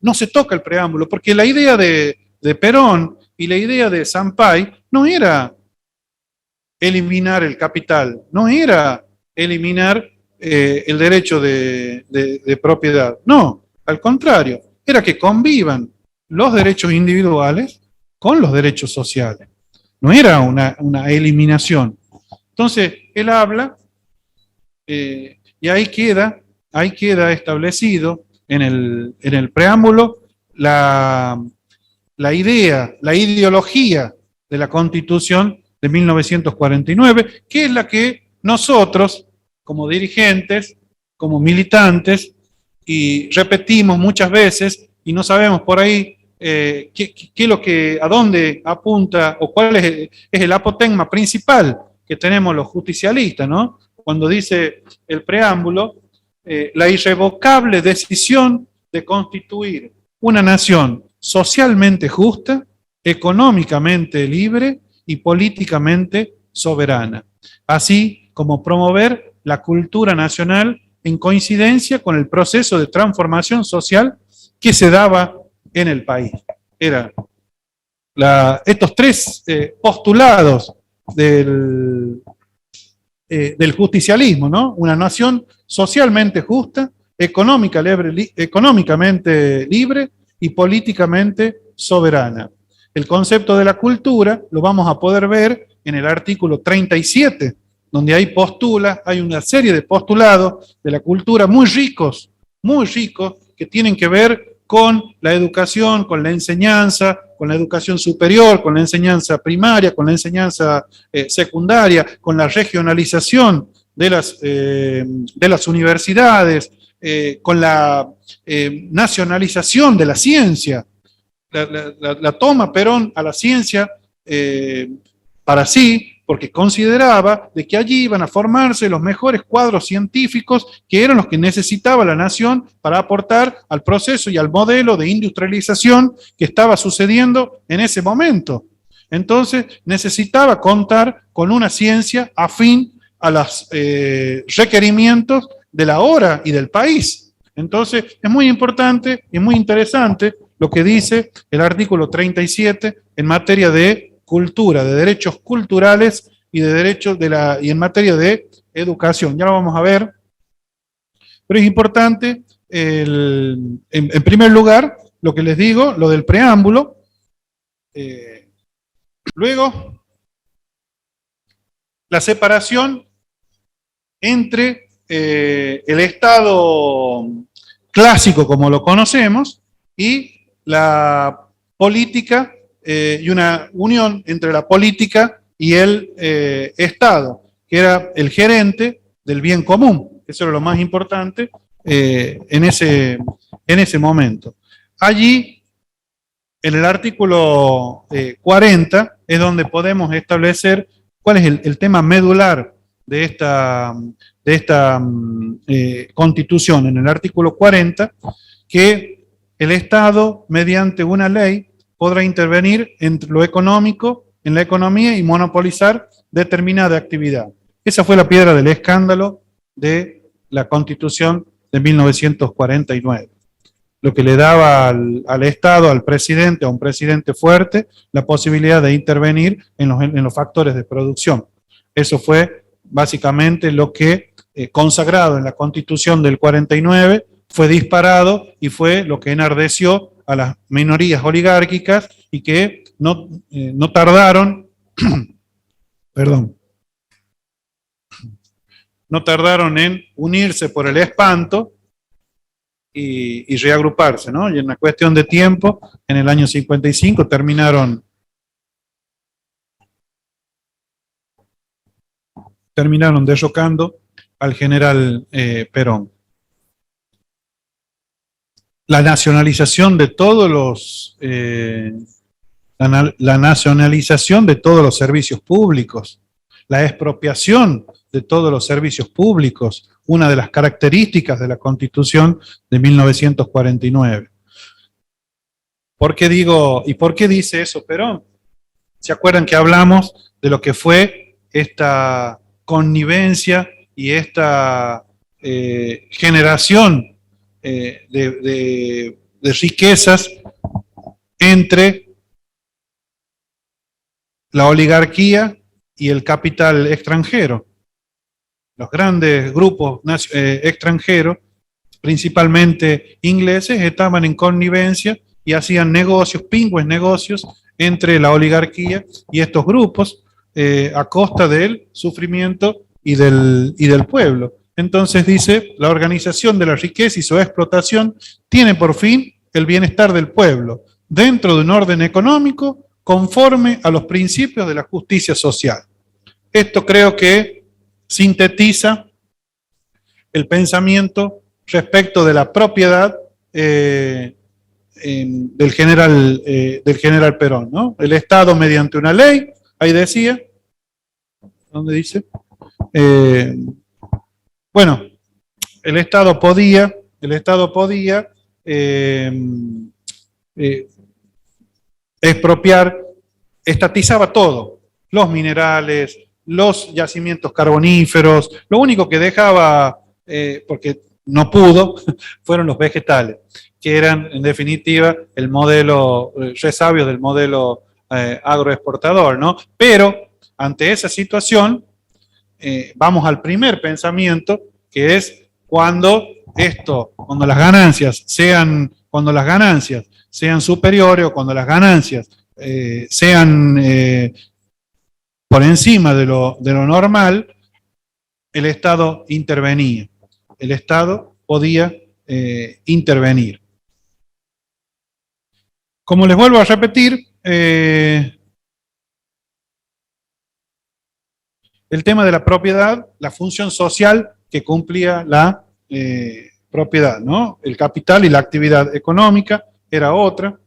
no se toca el preámbulo porque la idea de Perón y la idea de Sampaio no era eliminar el capital, no era eliminar el derecho de propiedad. No, al contrario, era que convivan los derechos individuales con los derechos sociales. No era una eliminación. Entonces, él habla y ahí queda establecido en el preámbulo la ideología de la Constitución de 1949, que es la que nosotros, como dirigentes, como militantes, y repetimos muchas veces, y no sabemos por ahí qué es lo que, a dónde apunta, o cuál es el apotegma principal que tenemos los justicialistas, ¿no? Cuando dice el preámbulo, la irrevocable decisión de constituir una nación socialmente justa, económicamente libre y políticamente soberana, así como promover la cultura nacional en coincidencia con el proceso de transformación social que se daba en el país. Eran estos tres postulados del justicialismo, ¿no? Una nación socialmente justa, económicamente libre y políticamente soberana. El concepto de la cultura lo vamos a poder ver en el artículo 37, donde hay una serie de postulados de la cultura muy ricos, que tienen que ver con la educación, con la enseñanza, con la educación superior, con la enseñanza primaria, con la enseñanza secundaria, con la regionalización de las universidades, con la nacionalización de la ciencia. La toma Perón a la ciencia para sí, porque consideraba de que allí iban a formarse los mejores cuadros científicos que eran los que necesitaba la nación para aportar al proceso y al modelo de industrialización que estaba sucediendo en ese momento. Entonces necesitaba contar con una ciencia afín a los requerimientos de la hora y del país. Entonces es muy importante y muy interesante lo que dice el artículo 37 en materia de cultura, de derechos culturales y de derechos y en materia de educación. Ya lo vamos a ver. Pero es importante, en primer lugar, lo que les digo, lo del preámbulo. Luego, la separación entre el Estado clásico, como lo conocemos, y la política, y una unión entre la política y el Estado, que era el gerente del bien común. Eso era lo más importante en ese momento. Allí, en el artículo 40, es donde podemos establecer cuál es el tema medular de esta Constitución, en el artículo 40, que el Estado, mediante una ley, podrá intervenir en lo económico, en la economía y monopolizar determinada actividad. Esa fue la piedra del escándalo de la Constitución de 1949. Lo que le daba al Estado, al presidente, a un presidente fuerte, la posibilidad de intervenir en los factores de producción. Eso fue básicamente lo que, consagrado en la Constitución del 49, fue disparado y fue lo que enardeció a las minorías oligárquicas y que no tardaron, perdón, no tardaron en unirse por el espanto y reagruparse, ¿no? Y en una cuestión de tiempo, en el año 55, terminaron derrocando al general Perón. La nacionalización de todos los la nacionalización de todos los servicios públicos, la expropiación de todos los servicios públicos, una de las características de la Constitución de 1949. ¿Por qué digo, y por qué dice eso Perón? ¿Se acuerdan que hablamos de lo que fue esta connivencia y esta generación de riquezas entre la oligarquía y el capital extranjero? Los grandes grupos extranjeros, principalmente ingleses, estaban en connivencia y hacían negocios, pingües negocios, entre la oligarquía y estos grupos, a costa del sufrimiento y del pueblo. Entonces dice, la organización de la riqueza y su explotación tiene por fin el bienestar del pueblo, dentro de un orden económico conforme a los principios de la justicia social. Esto creo que sintetiza el pensamiento respecto de la propiedad del general Perón, ¿no? El Estado mediante una ley, ahí decía, ¿dónde dice? Bueno, el Estado podía expropiar, estatizaba todo, los minerales, los yacimientos carboníferos, lo único que dejaba, porque no pudo, fueron los vegetales, que eran en definitiva el modelo, resabios del modelo agroexportador, ¿no? Pero ante esa situación, vamos al primer pensamiento, que es cuando las ganancias sean superiores o cuando las ganancias sean por encima de lo normal, el Estado intervenía. El Estado podía intervenir. Como les vuelvo a repetir, el tema de la propiedad, la función social que cumplía la propiedad, ¿no? El capital y la actividad económica era otra.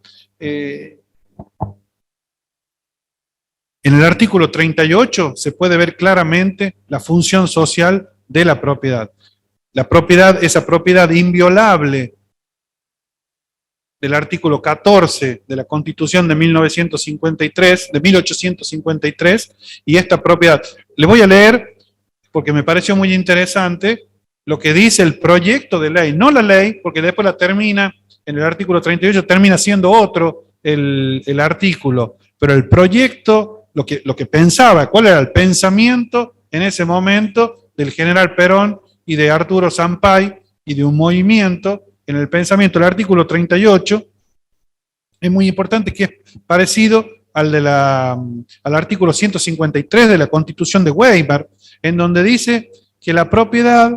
En el artículo 38 se puede ver claramente la función social de la propiedad. La propiedad, esa propiedad inviolable del artículo 14 de la Constitución de 1853, y esta propiedad. Le voy a leer, porque me pareció muy interesante, lo que dice el proyecto de ley, no la ley, porque después la termina, en el artículo 38 termina siendo otro el artículo, pero el proyecto, lo que pensaba, cuál era el pensamiento en ese momento del general Perón y de Arturo Sampay y de un movimiento en el pensamiento. El artículo 38 es muy importante, que es parecido al artículo 153 de la Constitución de Weimar, en donde dice que la propiedad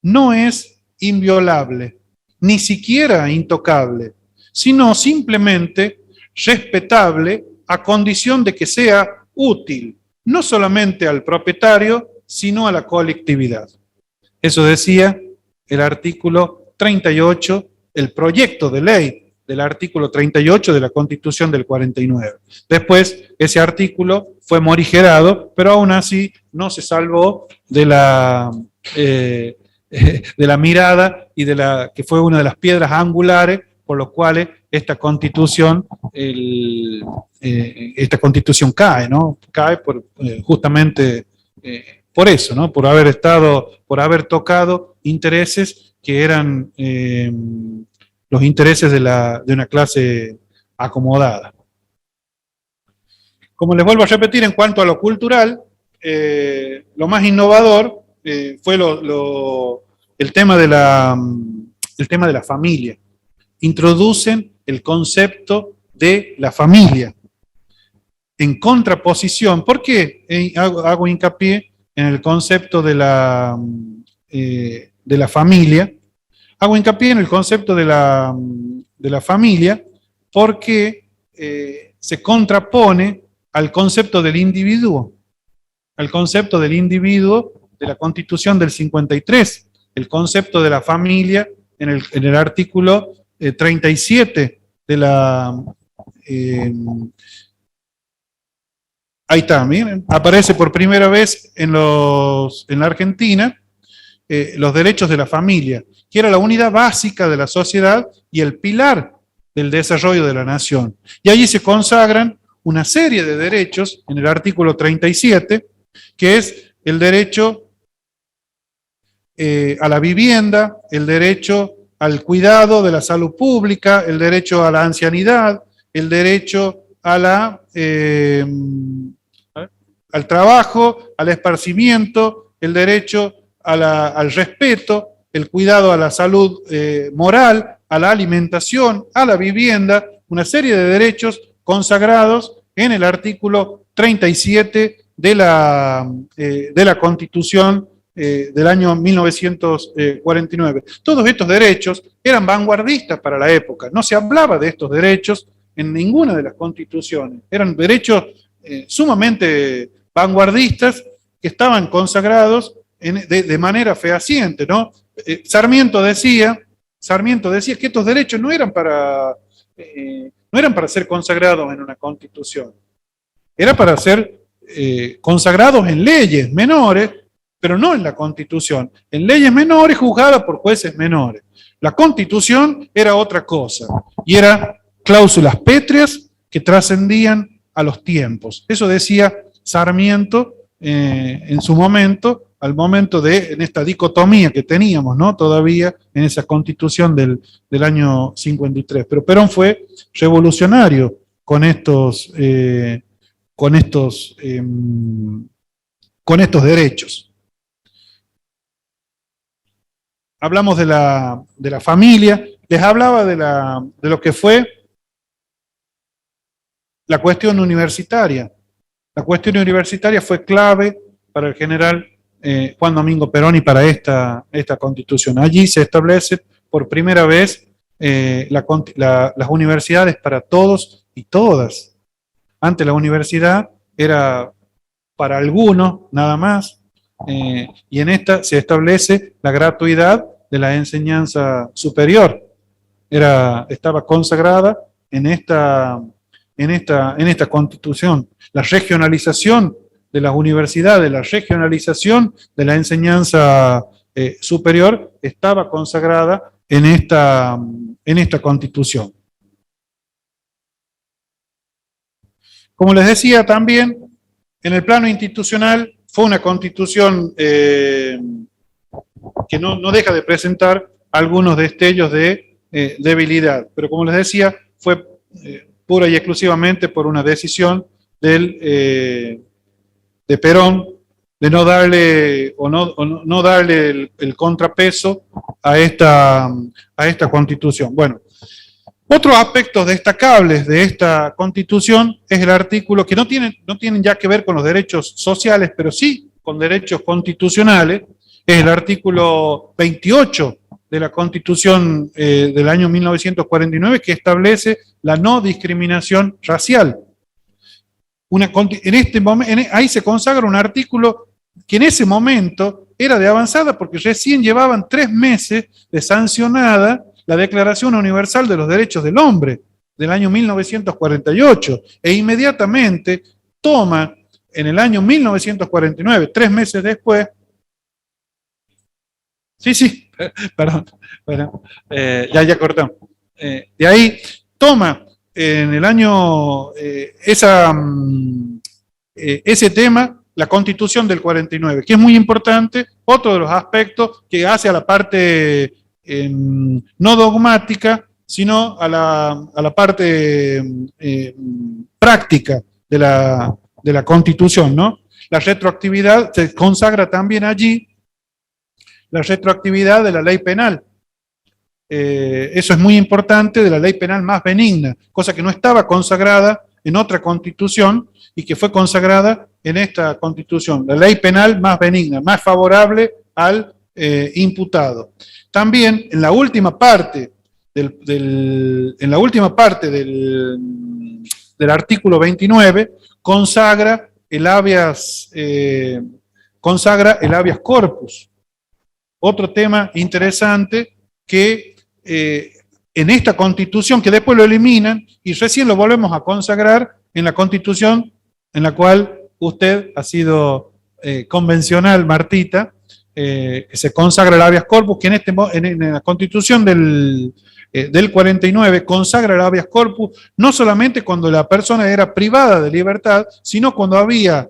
no es inviolable, ni siquiera intocable, sino simplemente respetable a condición de que sea útil, no solamente al propietario, sino a la colectividad. Eso decía el artículo 38, el proyecto de ley del artículo 38 de la Constitución del 49. Después, ese artículo fue morigerado, pero aún así no se salvó de la mirada y que fue una de las piedras angulares por los cuales esta Constitución cae, ¿no? Cae justamente por eso, ¿no? Por haber tocado intereses que eran los intereses de una clase acomodada. Como les vuelvo a repetir, en cuanto a lo cultural, lo más innovador fue el tema de la familia. Introducen el concepto de la familia en contraposición. ¿Por qué hago hincapié en el concepto de la familia? Hago hincapié en el concepto de la familia porque se contrapone al concepto del individuo, de la Constitución del 53, el concepto de la familia en el artículo 37 de la... ahí está, miren, aparece por primera vez en la Argentina los derechos de la familia, que era la unidad básica de la sociedad y el pilar del desarrollo de la nación. Y allí se consagran una serie de derechos en el artículo 37, que es el derecho a la vivienda, el derecho al cuidado de la salud pública, el derecho a la ancianidad, el derecho al trabajo, al esparcimiento, el derecho al respeto, el cuidado a la salud moral, a la alimentación, a la vivienda, una serie de derechos consagrados en el artículo 37 de la Constitución del año 1949. Todos estos derechos eran vanguardistas para la época. No se hablaba de estos derechos en ninguna de las constituciones. Eran derechos sumamente vanguardistas que estaban consagrados de manera fehaciente, ¿no? Sarmiento decía que estos derechos no eran para ser consagrados en una constitución. Era para ser consagrados en leyes menores, pero no en la Constitución. En leyes menores juzgadas por jueces menores. La Constitución era otra cosa, y era cláusulas pétreas que trascendían a los tiempos. Eso decía Sarmiento en su momento, en esta dicotomía que teníamos, ¿no? Todavía en esa Constitución del año 53. Pero Perón fue revolucionario con estos derechos. Hablamos de la familia, les hablaba de lo que fue la cuestión universitaria. La cuestión universitaria fue clave para el general Juan Domingo Perón y para esta Constitución. Allí se establece por primera vez las universidades para todos y todas. Antes la universidad era para algunos nada más, y en esta se establece la gratuidad de la enseñanza superior. Estaba consagrada en esta Constitución. La regionalización de las universidades, la regionalización de la enseñanza superior estaba consagrada en esta Constitución. Como les decía también, en el plano institucional fue una Constitución que no deja de presentar algunos destellos de debilidad, pero como les decía, fue pura y exclusivamente por una decisión de Perón de no darle no darle el contrapeso a esta Constitución. Bueno, otros aspectos destacables de esta Constitución es el artículo que no tienen ya que ver con los derechos sociales, pero sí con derechos constitucionales. Es el artículo 28 de la Constitución del año 1949, que establece la no discriminación racial. Ahí se consagra un artículo que en ese momento era de avanzada porque recién llevaban 3 meses de sancionada la Declaración Universal de los Derechos del Hombre del año 1948 e inmediatamente toma en el año 1949, 3 meses después, perdón, bueno, ya cortamos. De ahí toma en el año ese tema, la Constitución del 49, que es muy importante, otro de los aspectos que hace a la parte no dogmática, sino a la parte práctica de la Constitución, ¿no? La retroactividad se consagra también allí, la retroactividad de la ley penal. Eso es muy importante, de la ley penal más benigna, cosa que no estaba consagrada en otra constitución y que fue consagrada en esta constitución. La ley penal más benigna, más favorable al imputado. También en la última parte del artículo 29 consagra el habeas corpus. Otro tema interesante que en esta constitución, que después lo eliminan y recién lo volvemos a consagrar en la constitución en la cual usted ha sido convencional, Martita, que se consagra el habeas corpus, que en la constitución del 49 consagra el habeas corpus no solamente cuando la persona era privada de libertad, sino cuando había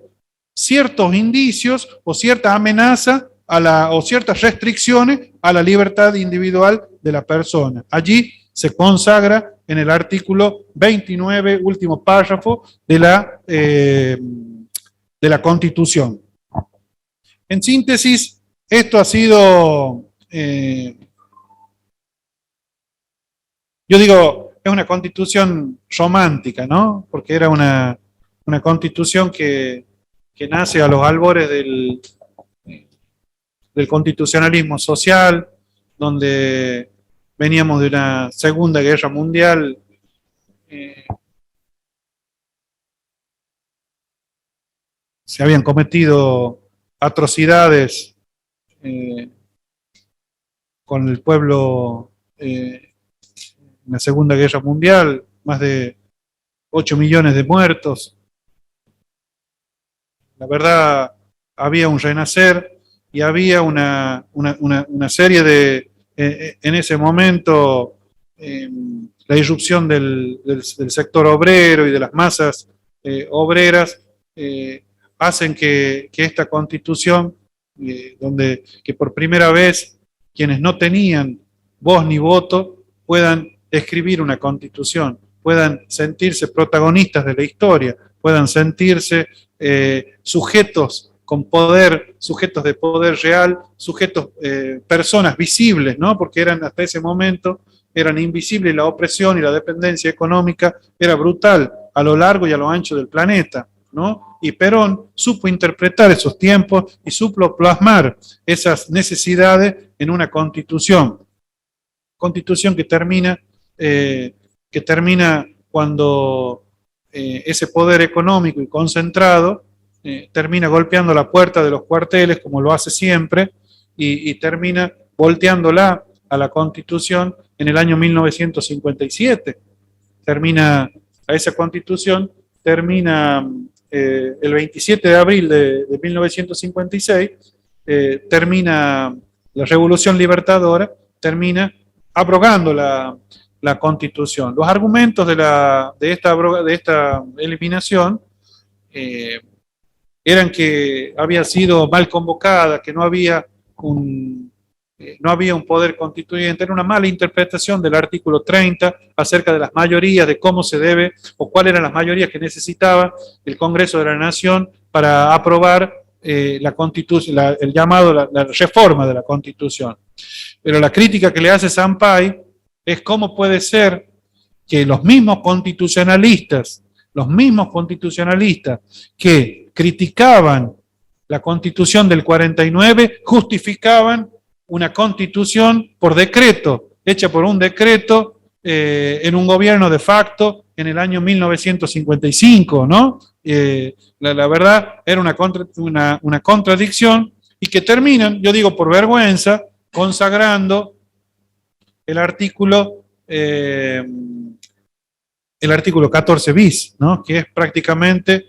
ciertos indicios o cierta amenaza o ciertas restricciones a la libertad individual de la persona. Allí se consagra en el artículo 29, último párrafo de la Constitución. En síntesis, esto ha sido, yo digo, es una constitución romántica, ¿no? Porque era una constitución que nace a los albores del constitucionalismo social, donde veníamos de una Segunda Guerra Mundial se habían cometido atrocidades con el pueblo en la Segunda Guerra Mundial, más de 8 millones de muertos. La verdad, había un renacer y había una serie de, en ese momento, la irrupción del sector obrero y de las masas obreras hacen que esta constitución, que por primera vez quienes no tenían voz ni voto puedan escribir una constitución, puedan sentirse protagonistas de la historia, puedan sentirse sujetos con poder, sujetos de poder real, sujetos, personas visibles, ¿no? Porque hasta ese momento eran invisibles y la opresión y la dependencia económica era brutal a lo largo y a lo ancho del planeta, ¿no? Y Perón supo interpretar esos tiempos y supo plasmar esas necesidades en una constitución que termina cuando ese poder económico y concentrado termina golpeando la puerta de los cuarteles, como lo hace siempre, y termina volteándola a la Constitución en el año 1957. A esa Constitución termina el 27 de abril de 1956, termina la Revolución Libertadora, termina abrogando la Constitución. Los argumentos de esta eliminación eran que había sido mal convocada, que no había un poder constituyente, era una mala interpretación del artículo 30 acerca de las mayorías, de cómo se debe o cuáles eran las mayorías que necesitaba el Congreso de la Nación para aprobar la Constitución, el llamado la reforma de la Constitución. Pero la crítica que le hace Sampay es cómo puede ser que los mismos constitucionalistas que criticaban la Constitución del 49 justificaban una Constitución por decreto, hecha por un decreto en un gobierno de facto en el año 1955, ¿no? La verdad era una contradicción y que terminan, yo digo por vergüenza, consagrando el artículo 14 bis, ¿no? Que es prácticamente,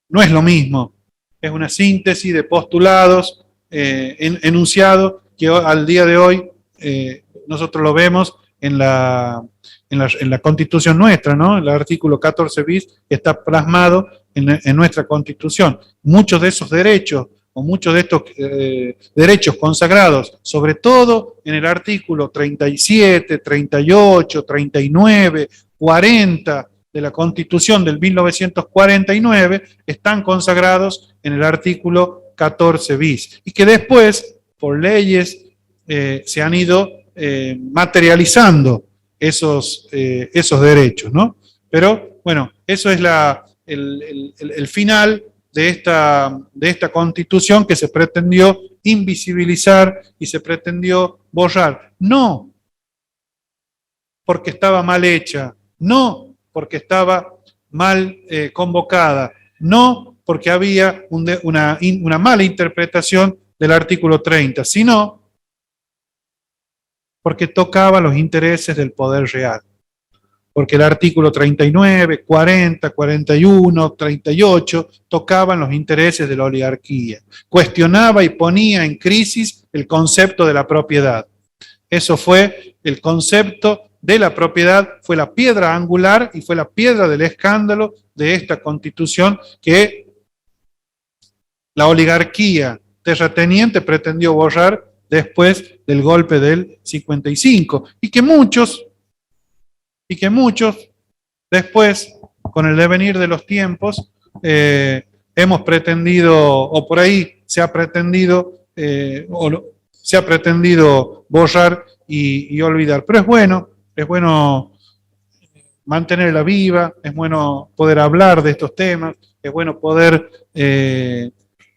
no es lo mismo, es una síntesis de postulados enunciados que al día de hoy nosotros lo vemos en la Constitución nuestra, ¿no? El artículo 14 bis está plasmado en nuestra Constitución. Muchos de esos derechos, o muchos de estos derechos consagrados, sobre todo en el artículo 37, 38, 39, 40 de la Constitución del 1949, están consagrados en el artículo 14 bis, y que después, por leyes, se han ido materializando esos derechos, ¿no? Pero, bueno, eso es el final de esta Constitución que se pretendió invisibilizar y se pretendió borrar. No porque estaba mal hecha, no porque estaba mal convocada, no porque había una mala interpretación del artículo 30, sino porque tocaba los intereses del poder real. Porque el artículo 39, 40, 41, 38 tocaban los intereses de la oligarquía, cuestionaba y ponía en crisis el concepto de la propiedad. Eso fue el concepto de la propiedad, fue la piedra angular y fue la piedra del escándalo de esta Constitución que la oligarquía terrateniente pretendió borrar después del golpe del 55, y que muchos después, con el devenir de los tiempos, hemos pretendido, o por ahí se ha pretendido borrar y olvidar. Pero es bueno mantenerla viva, es bueno poder hablar de estos temas, es bueno poder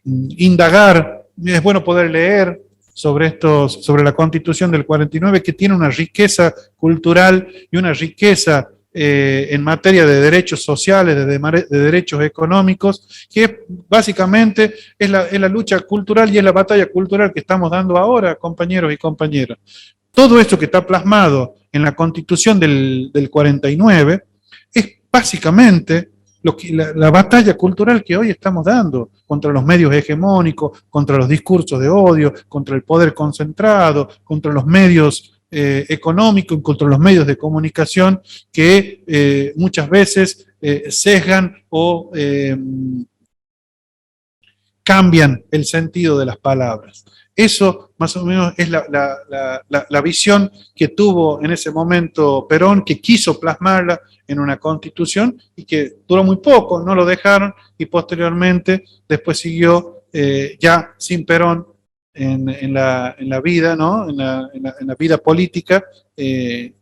indagar, es bueno poder leer sobre la Constitución del 49, que tiene una riqueza cultural y una riqueza en materia de derechos sociales, de derechos económicos, que básicamente es la lucha cultural y es la batalla cultural que estamos dando ahora, compañeros y compañeras. Todo esto que está plasmado en la Constitución del 49 es básicamente la batalla cultural que hoy estamos dando contra los medios hegemónicos, contra los discursos de odio, contra el poder concentrado, contra los medios económicos, contra los medios de comunicación que muchas veces sesgan o cambian el sentido de las palabras. Eso más o menos es la visión que tuvo en ese momento Perón, que quiso plasmarla en una Constitución y que duró muy poco, no lo dejaron, y posteriormente después siguió ya sin Perón en la vida, ¿no? en la vida política,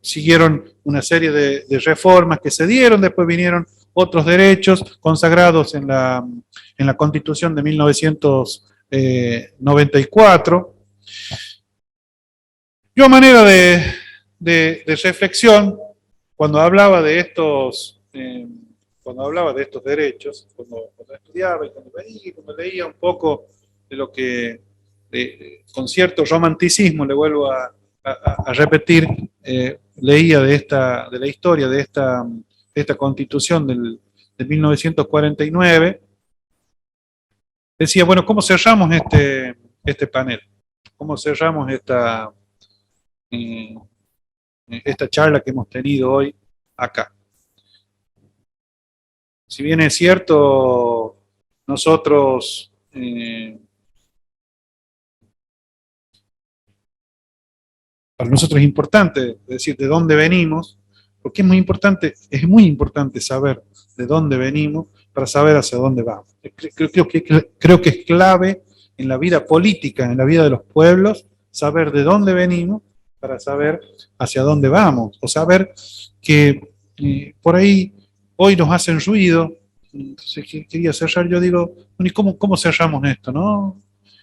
siguieron una serie de reformas que se dieron, después vinieron otros derechos consagrados en la Constitución de 1994. Yo, a manera de reflexión, cuando hablaba de estos derechos, cuando estudiaba y cuando leía un poco de lo que, con cierto romanticismo, le vuelvo a repetir, leía de la historia de esta Constitución de 1949, decía, bueno, ¿cómo cerramos este panel? ¿Cómo cerramos esta charla que hemos tenido hoy acá? Si bien es cierto, nosotros para nosotros es importante decir de dónde venimos, porque es muy importante saber de dónde venimos para saber hacia dónde vamos. Creo que es clave en la vida política, en la vida de los pueblos, saber de dónde venimos para saber hacia dónde vamos, o saber que por ahí hoy nos hacen ruido. Entonces quería cerrar, yo digo, ¿y cómo cerramos esto, no?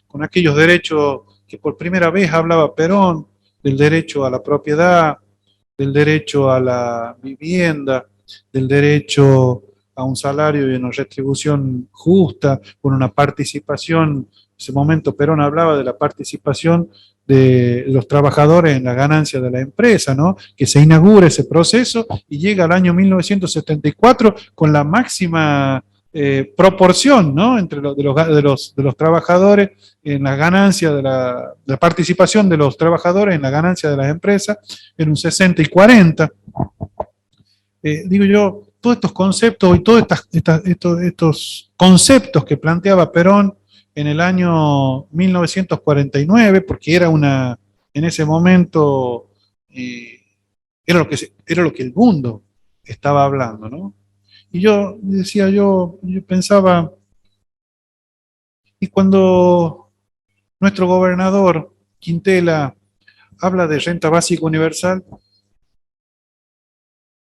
Con aquellos derechos que por primera vez hablaba Perón, del derecho a la propiedad, del derecho a la vivienda, del derecho a un salario y una retribución justa, con una participación ese momento Perón hablaba de la participación de los trabajadores en la ganancia de la empresa, ¿no? Que se inaugura ese proceso y llega al año 1974 con la máxima proporción, ¿no? Entre de los trabajadores en la ganancia de la participación de los trabajadores en la ganancia de las empresas en un 60 y 40. Digo yo, todos estos conceptos y todos estos conceptos que planteaba Perón en el año 1949, porque era en ese momento, era lo que el mundo estaba hablando, ¿no? Y yo decía, yo pensaba, y cuando nuestro gobernador Quintela habla de renta básica universal,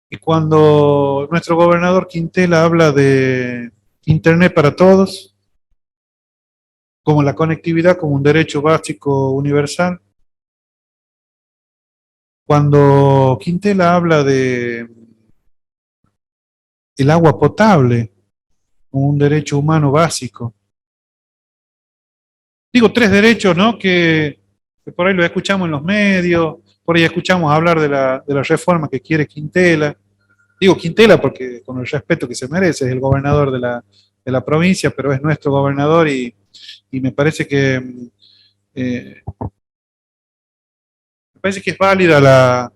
y cuando nuestro gobernador Quintela habla de Internet para todos, como la conectividad como un derecho básico universal, cuando Quintela habla de el agua potable como un derecho humano básico, digo tres derechos, ¿no? Que por ahí lo escuchamos en los medios, por ahí escuchamos hablar de la reforma que quiere Quintela. Digo Quintela porque con el respeto que se merece, es el gobernador de la provincia, pero es nuestro gobernador y me parece que es válida la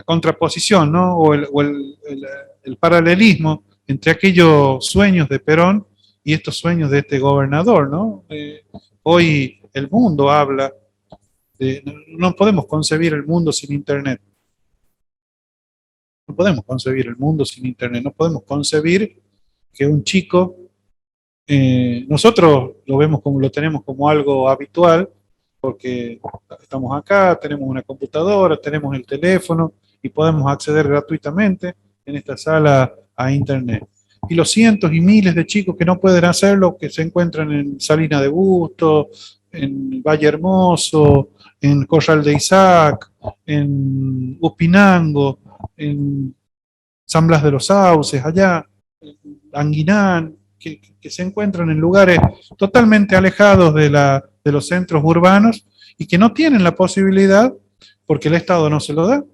contraposición, ¿no? O el paralelismo entre aquellos sueños de Perón y estos sueños de este gobernador, ¿no? Hoy el mundo habla no podemos concebir el mundo sin Internet. No podemos concebir el mundo sin Internet. No podemos concebir que un chico, nosotros lo tenemos como algo habitual, porque estamos acá, tenemos una computadora, tenemos el teléfono y podemos acceder gratuitamente en esta sala a Internet. Y los cientos y miles de chicos que no pueden hacerlo, que se encuentran en Salina de Busto, en Valle Hermoso, en Corral de Isaac, en Upinango, en San Blas de los Sauces, allá, en Anguinán, que se encuentran en lugares totalmente alejados de los centros urbanos y que no tienen la posibilidad, porque el Estado no se lo da,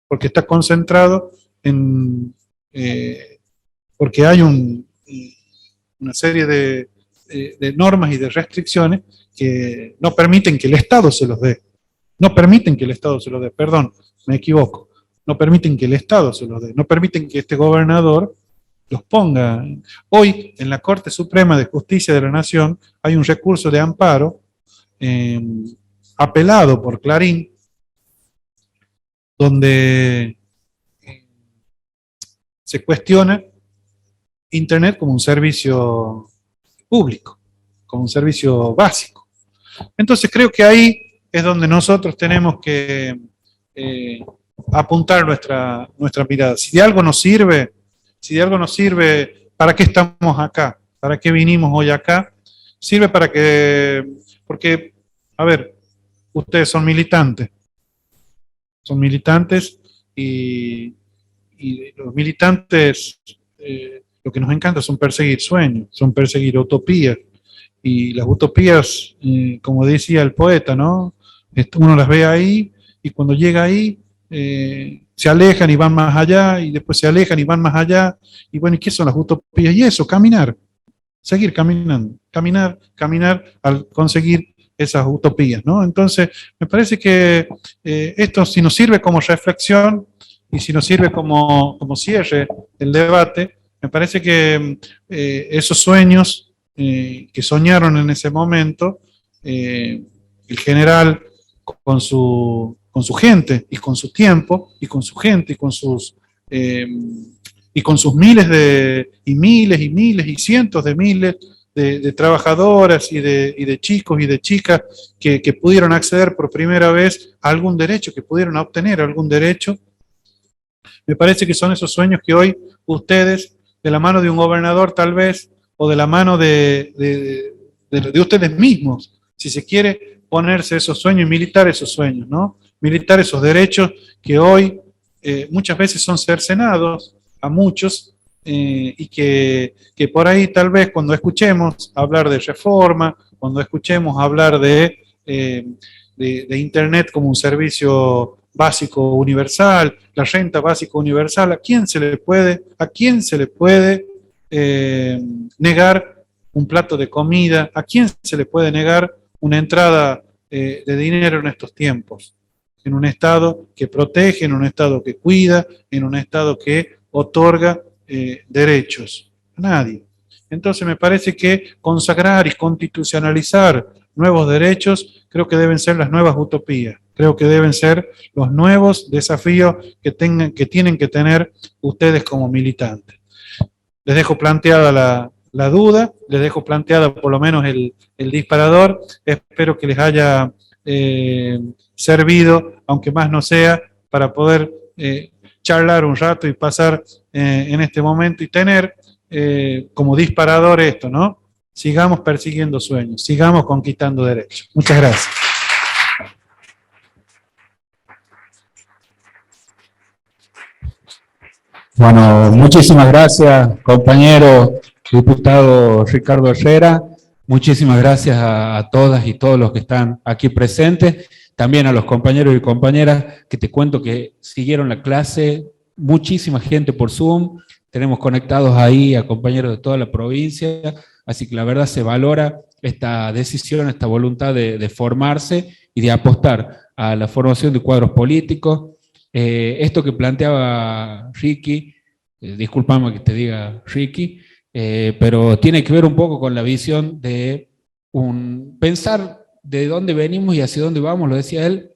porque está concentrado porque hay una serie de normas y de restricciones que no permiten que el Estado se los dé. No permiten que el Estado se los dé, perdón, me equivoco. No permiten que el Estado se los dé. No permiten que este gobernador los ponga. Hoy, en la Corte Suprema de Justicia de la Nación, hay un recurso de amparo apelado por Clarín, donde se cuestiona Internet como un servicio público, como un servicio básico. Entonces creo que ahí es donde nosotros tenemos que apuntar nuestra mirada. Si de algo nos sirve, ¿para qué estamos acá? ¿Para qué vinimos hoy acá? Sirve porque, a ver, ustedes son militantes y los militantes lo que nos encanta son perseguir sueños, son perseguir utopías. Y las utopías, como decía el poeta, ¿no? Uno las ve ahí y cuando llega ahí se alejan y van más allá y después se alejan y van más allá. Y bueno, ¿y qué son las utopías? Y eso, caminar, seguir caminando, caminar al conseguir esas utopías, ¿no? Entonces, me parece que esto, si nos sirve como reflexión y si nos sirve como cierre del debate, me parece que esos sueños que soñaron en ese momento, el general con su gente y con su tiempo y con su gente y con sus miles y cientos de miles de trabajadoras y de chicos y de chicas que pudieron acceder por primera vez a algún derecho, que pudieron obtener algún derecho. Me parece que son esos sueños que hoy ustedes, de la mano de un gobernador tal vez, o de la mano de ustedes mismos, si se quiere ponerse esos sueños y militar esos sueños, ¿no? Militar esos derechos que hoy muchas veces son cercenados a muchos y que por ahí tal vez cuando escuchemos hablar de reforma, cuando escuchemos hablar de Internet como un servicio básico universal, la renta básica universal, a quién se le puede negar un plato de comida? ¿A quién se le puede negar una entrada de dinero en estos tiempos? En un Estado que protege, en un Estado que cuida, en un Estado que otorga derechos. A nadie. Entonces me parece que consagrar y constitucionalizar nuevos derechos creo que deben ser las nuevas utopías. Creo que deben ser los nuevos desafíos que tienen que tener ustedes como militantes. Les dejo planteada la duda, les dejo planteada por lo menos el disparador. Espero que les haya servido, aunque más no sea, para poder charlar un rato y pasar en este momento y tener como disparador esto, ¿no? Sigamos persiguiendo sueños, sigamos conquistando derechos. Muchas gracias. Bueno, muchísimas gracias, compañero diputado Ricardo Herrera. Muchísimas gracias a todas y todos los que están aquí presentes. También a los compañeros y compañeras que te cuento que siguieron la clase. Muchísima gente por Zoom. Tenemos conectados ahí a compañeros de toda la provincia. Así que la verdad se valora esta decisión, esta voluntad de formarse y de apostar a la formación de cuadros políticos. Esto que planteaba Ricky, discúlpame que te diga Ricky, pero tiene que ver un poco con la visión de pensar de dónde venimos y hacia dónde vamos, lo decía él,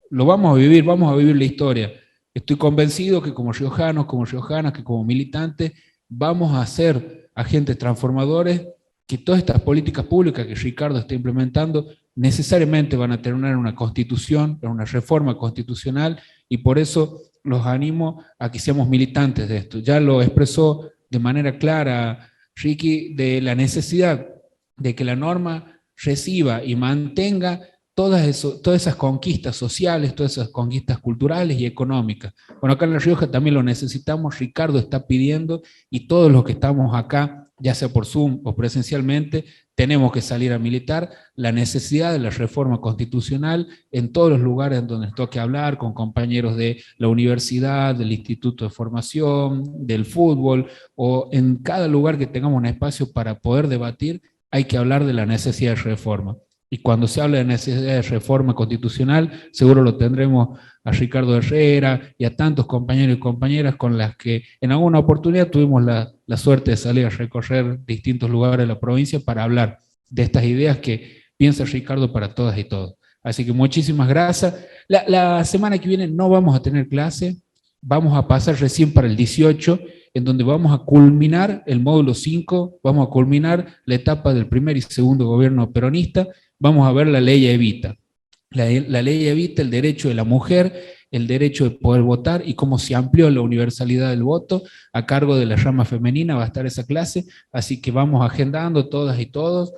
lo vamos a vivir la historia. Estoy convencido que como riojanos, como riojanas, que como militantes, vamos a ser agentes transformadores, que todas estas políticas públicas que Ricardo está implementando necesariamente van a tener una constitución, una reforma constitucional, y por eso los animo a que seamos militantes de esto. Ya lo expresó de manera clara Ricky, de la necesidad de que la norma reciba y mantenga todas esas conquistas sociales, todas esas conquistas culturales y económicas. Bueno, acá en La Rioja también lo necesitamos, Ricardo está pidiendo, y todos los que estamos acá, ya sea por Zoom o presencialmente, tenemos que salir a militar la necesidad de la reforma constitucional en todos los lugares en donde nos toque hablar, con compañeros de la universidad, del instituto de formación, del fútbol, o en cada lugar que tengamos un espacio para poder debatir, hay que hablar de la necesidad de reforma. Y cuando se habla de necesidad de reforma constitucional, seguro lo tendremos a Ricardo Herrera y a tantos compañeros y compañeras con las que en alguna oportunidad tuvimos la suerte de salir a recorrer distintos lugares de la provincia para hablar de estas ideas que piensa Ricardo para todas y todos. Así que muchísimas gracias. La semana que viene no vamos a tener clase, vamos a pasar recién para el 18, en donde vamos a culminar el módulo 5, vamos a culminar la etapa del primer y segundo gobierno peronista. Vamos a ver la ley Evita. La ley Evita el derecho de la mujer, el derecho de poder votar y cómo se amplió la universalidad del voto a cargo de la rama femenina, va a estar esa clase, así que vamos agendando todas y todos.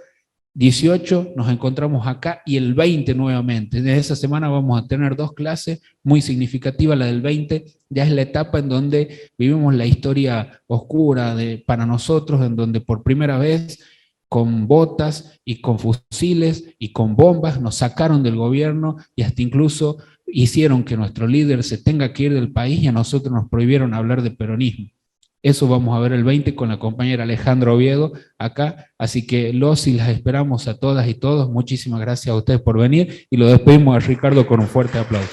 18 nos encontramos acá y el 20 nuevamente. Desde esa semana vamos a tener 2 clases muy significativas. La del 20 ya es la etapa en donde vivimos la historia oscura para nosotros, en donde por primera vez con botas y con fusiles y con bombas nos sacaron del gobierno y hasta incluso hicieron que nuestro líder se tenga que ir del país y a nosotros nos prohibieron hablar de peronismo. Eso vamos a ver el 20 con la compañera Alejandra Oviedo acá, así que los y las esperamos a todas y todos. Muchísimas gracias a ustedes por venir y lo despedimos a Ricardo con un fuerte aplauso.